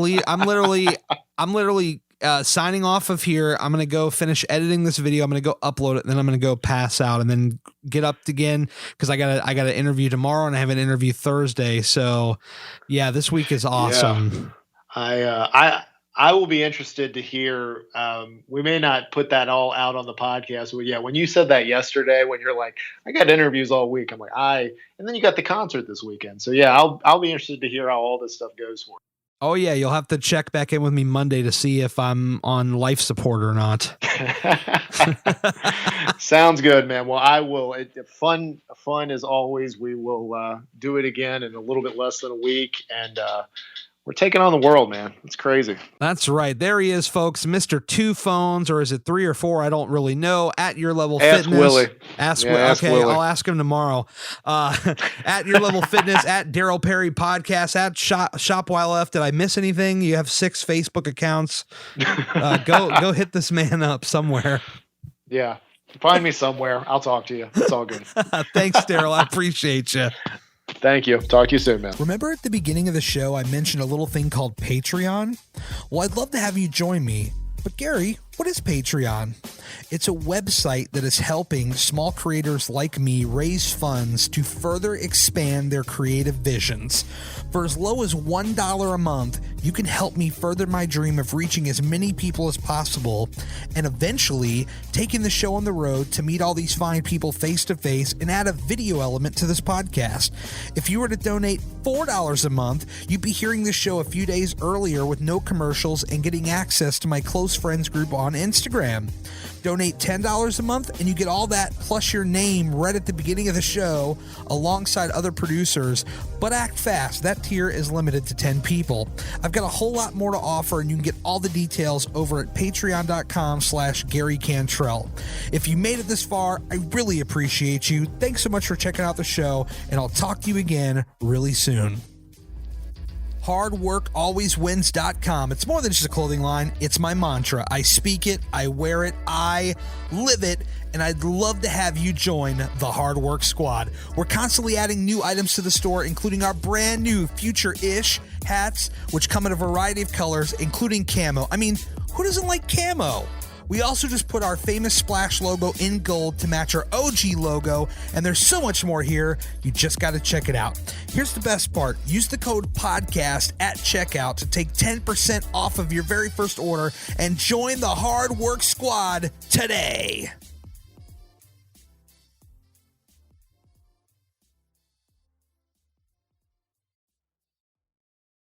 literally signing off of here. I'm going to go finish editing this video. I'm going to go upload it. And then I'm going to go pass out and then get up again, because I got an interview tomorrow and I have an interview Thursday. So yeah, this week is awesome. Yeah. I will be interested to hear. We may not put that all out on the podcast, but yeah, when you said that yesterday, when you're like, I got interviews all week, I'm like, and then you got the concert this weekend. So yeah, I'll be interested to hear how all this stuff goes for you. Oh, yeah. You'll have to check back in with me Monday to see if I'm on life support or not. Sounds good, man. Well, I will. Fun as always. We will do it again in a little bit less than a week. And we're taking on the world, man. It's crazy. That's right. There he is, folks. Mr. Two Phones, or is it 3 or 4? I don't really know. At Your Level Ask Fitness. Willie. Ask Willie. I'll ask him tomorrow. At Your Level Fitness, at Daryl Perry Podcast, at Shop While Left. Did I miss anything? You have 6 Facebook accounts. Go hit this man up somewhere. Yeah. Find me somewhere. I'll talk to you. It's all good. Thanks, Daryl. I appreciate you. Thank you. Talk to you soon, man. Remember at the beginning of the show, I mentioned a little thing called Patreon? Well, I'd love to have you join me. But Gary, what is Patreon? It's a website that is helping small creators like me raise funds to further expand their creative visions. For as low as $1 a month, you can help me further my dream of reaching as many people as possible and eventually taking the show on the road to meet all these fine people face to face and add a video element to this podcast. If you were to donate $4 a month, you'd be hearing this show a few days earlier with no commercials and getting access to my close friends group on Instagram. Donate $10 a month and you get all that plus your name right at the beginning of the show alongside other producers, but act fast. That tier is limited to 10 people. I've got a whole lot more to offer and you can get all the details over at patreon.com/Gary Cantrell. If you made it this far, I really appreciate you. Thanks so much for checking out the show and I'll talk to you again really soon. HardWorkAlwaysWins.com. It's more than just a clothing line. It's my mantra. I speak it, I wear it, I live it, and I'd love to have you join the Hard Work Squad. We're constantly adding new items to the store, including our brand new Future-ish hats, which come in a variety of colors, including camo. I mean, who doesn't like camo? We also just put our famous Splash logo in gold to match our OG logo, and there's so much more here. You just got to check it out. Here's the best part. Use the code PODCAST at checkout to take 10% off of your very first order and join the Hard Work Squad today.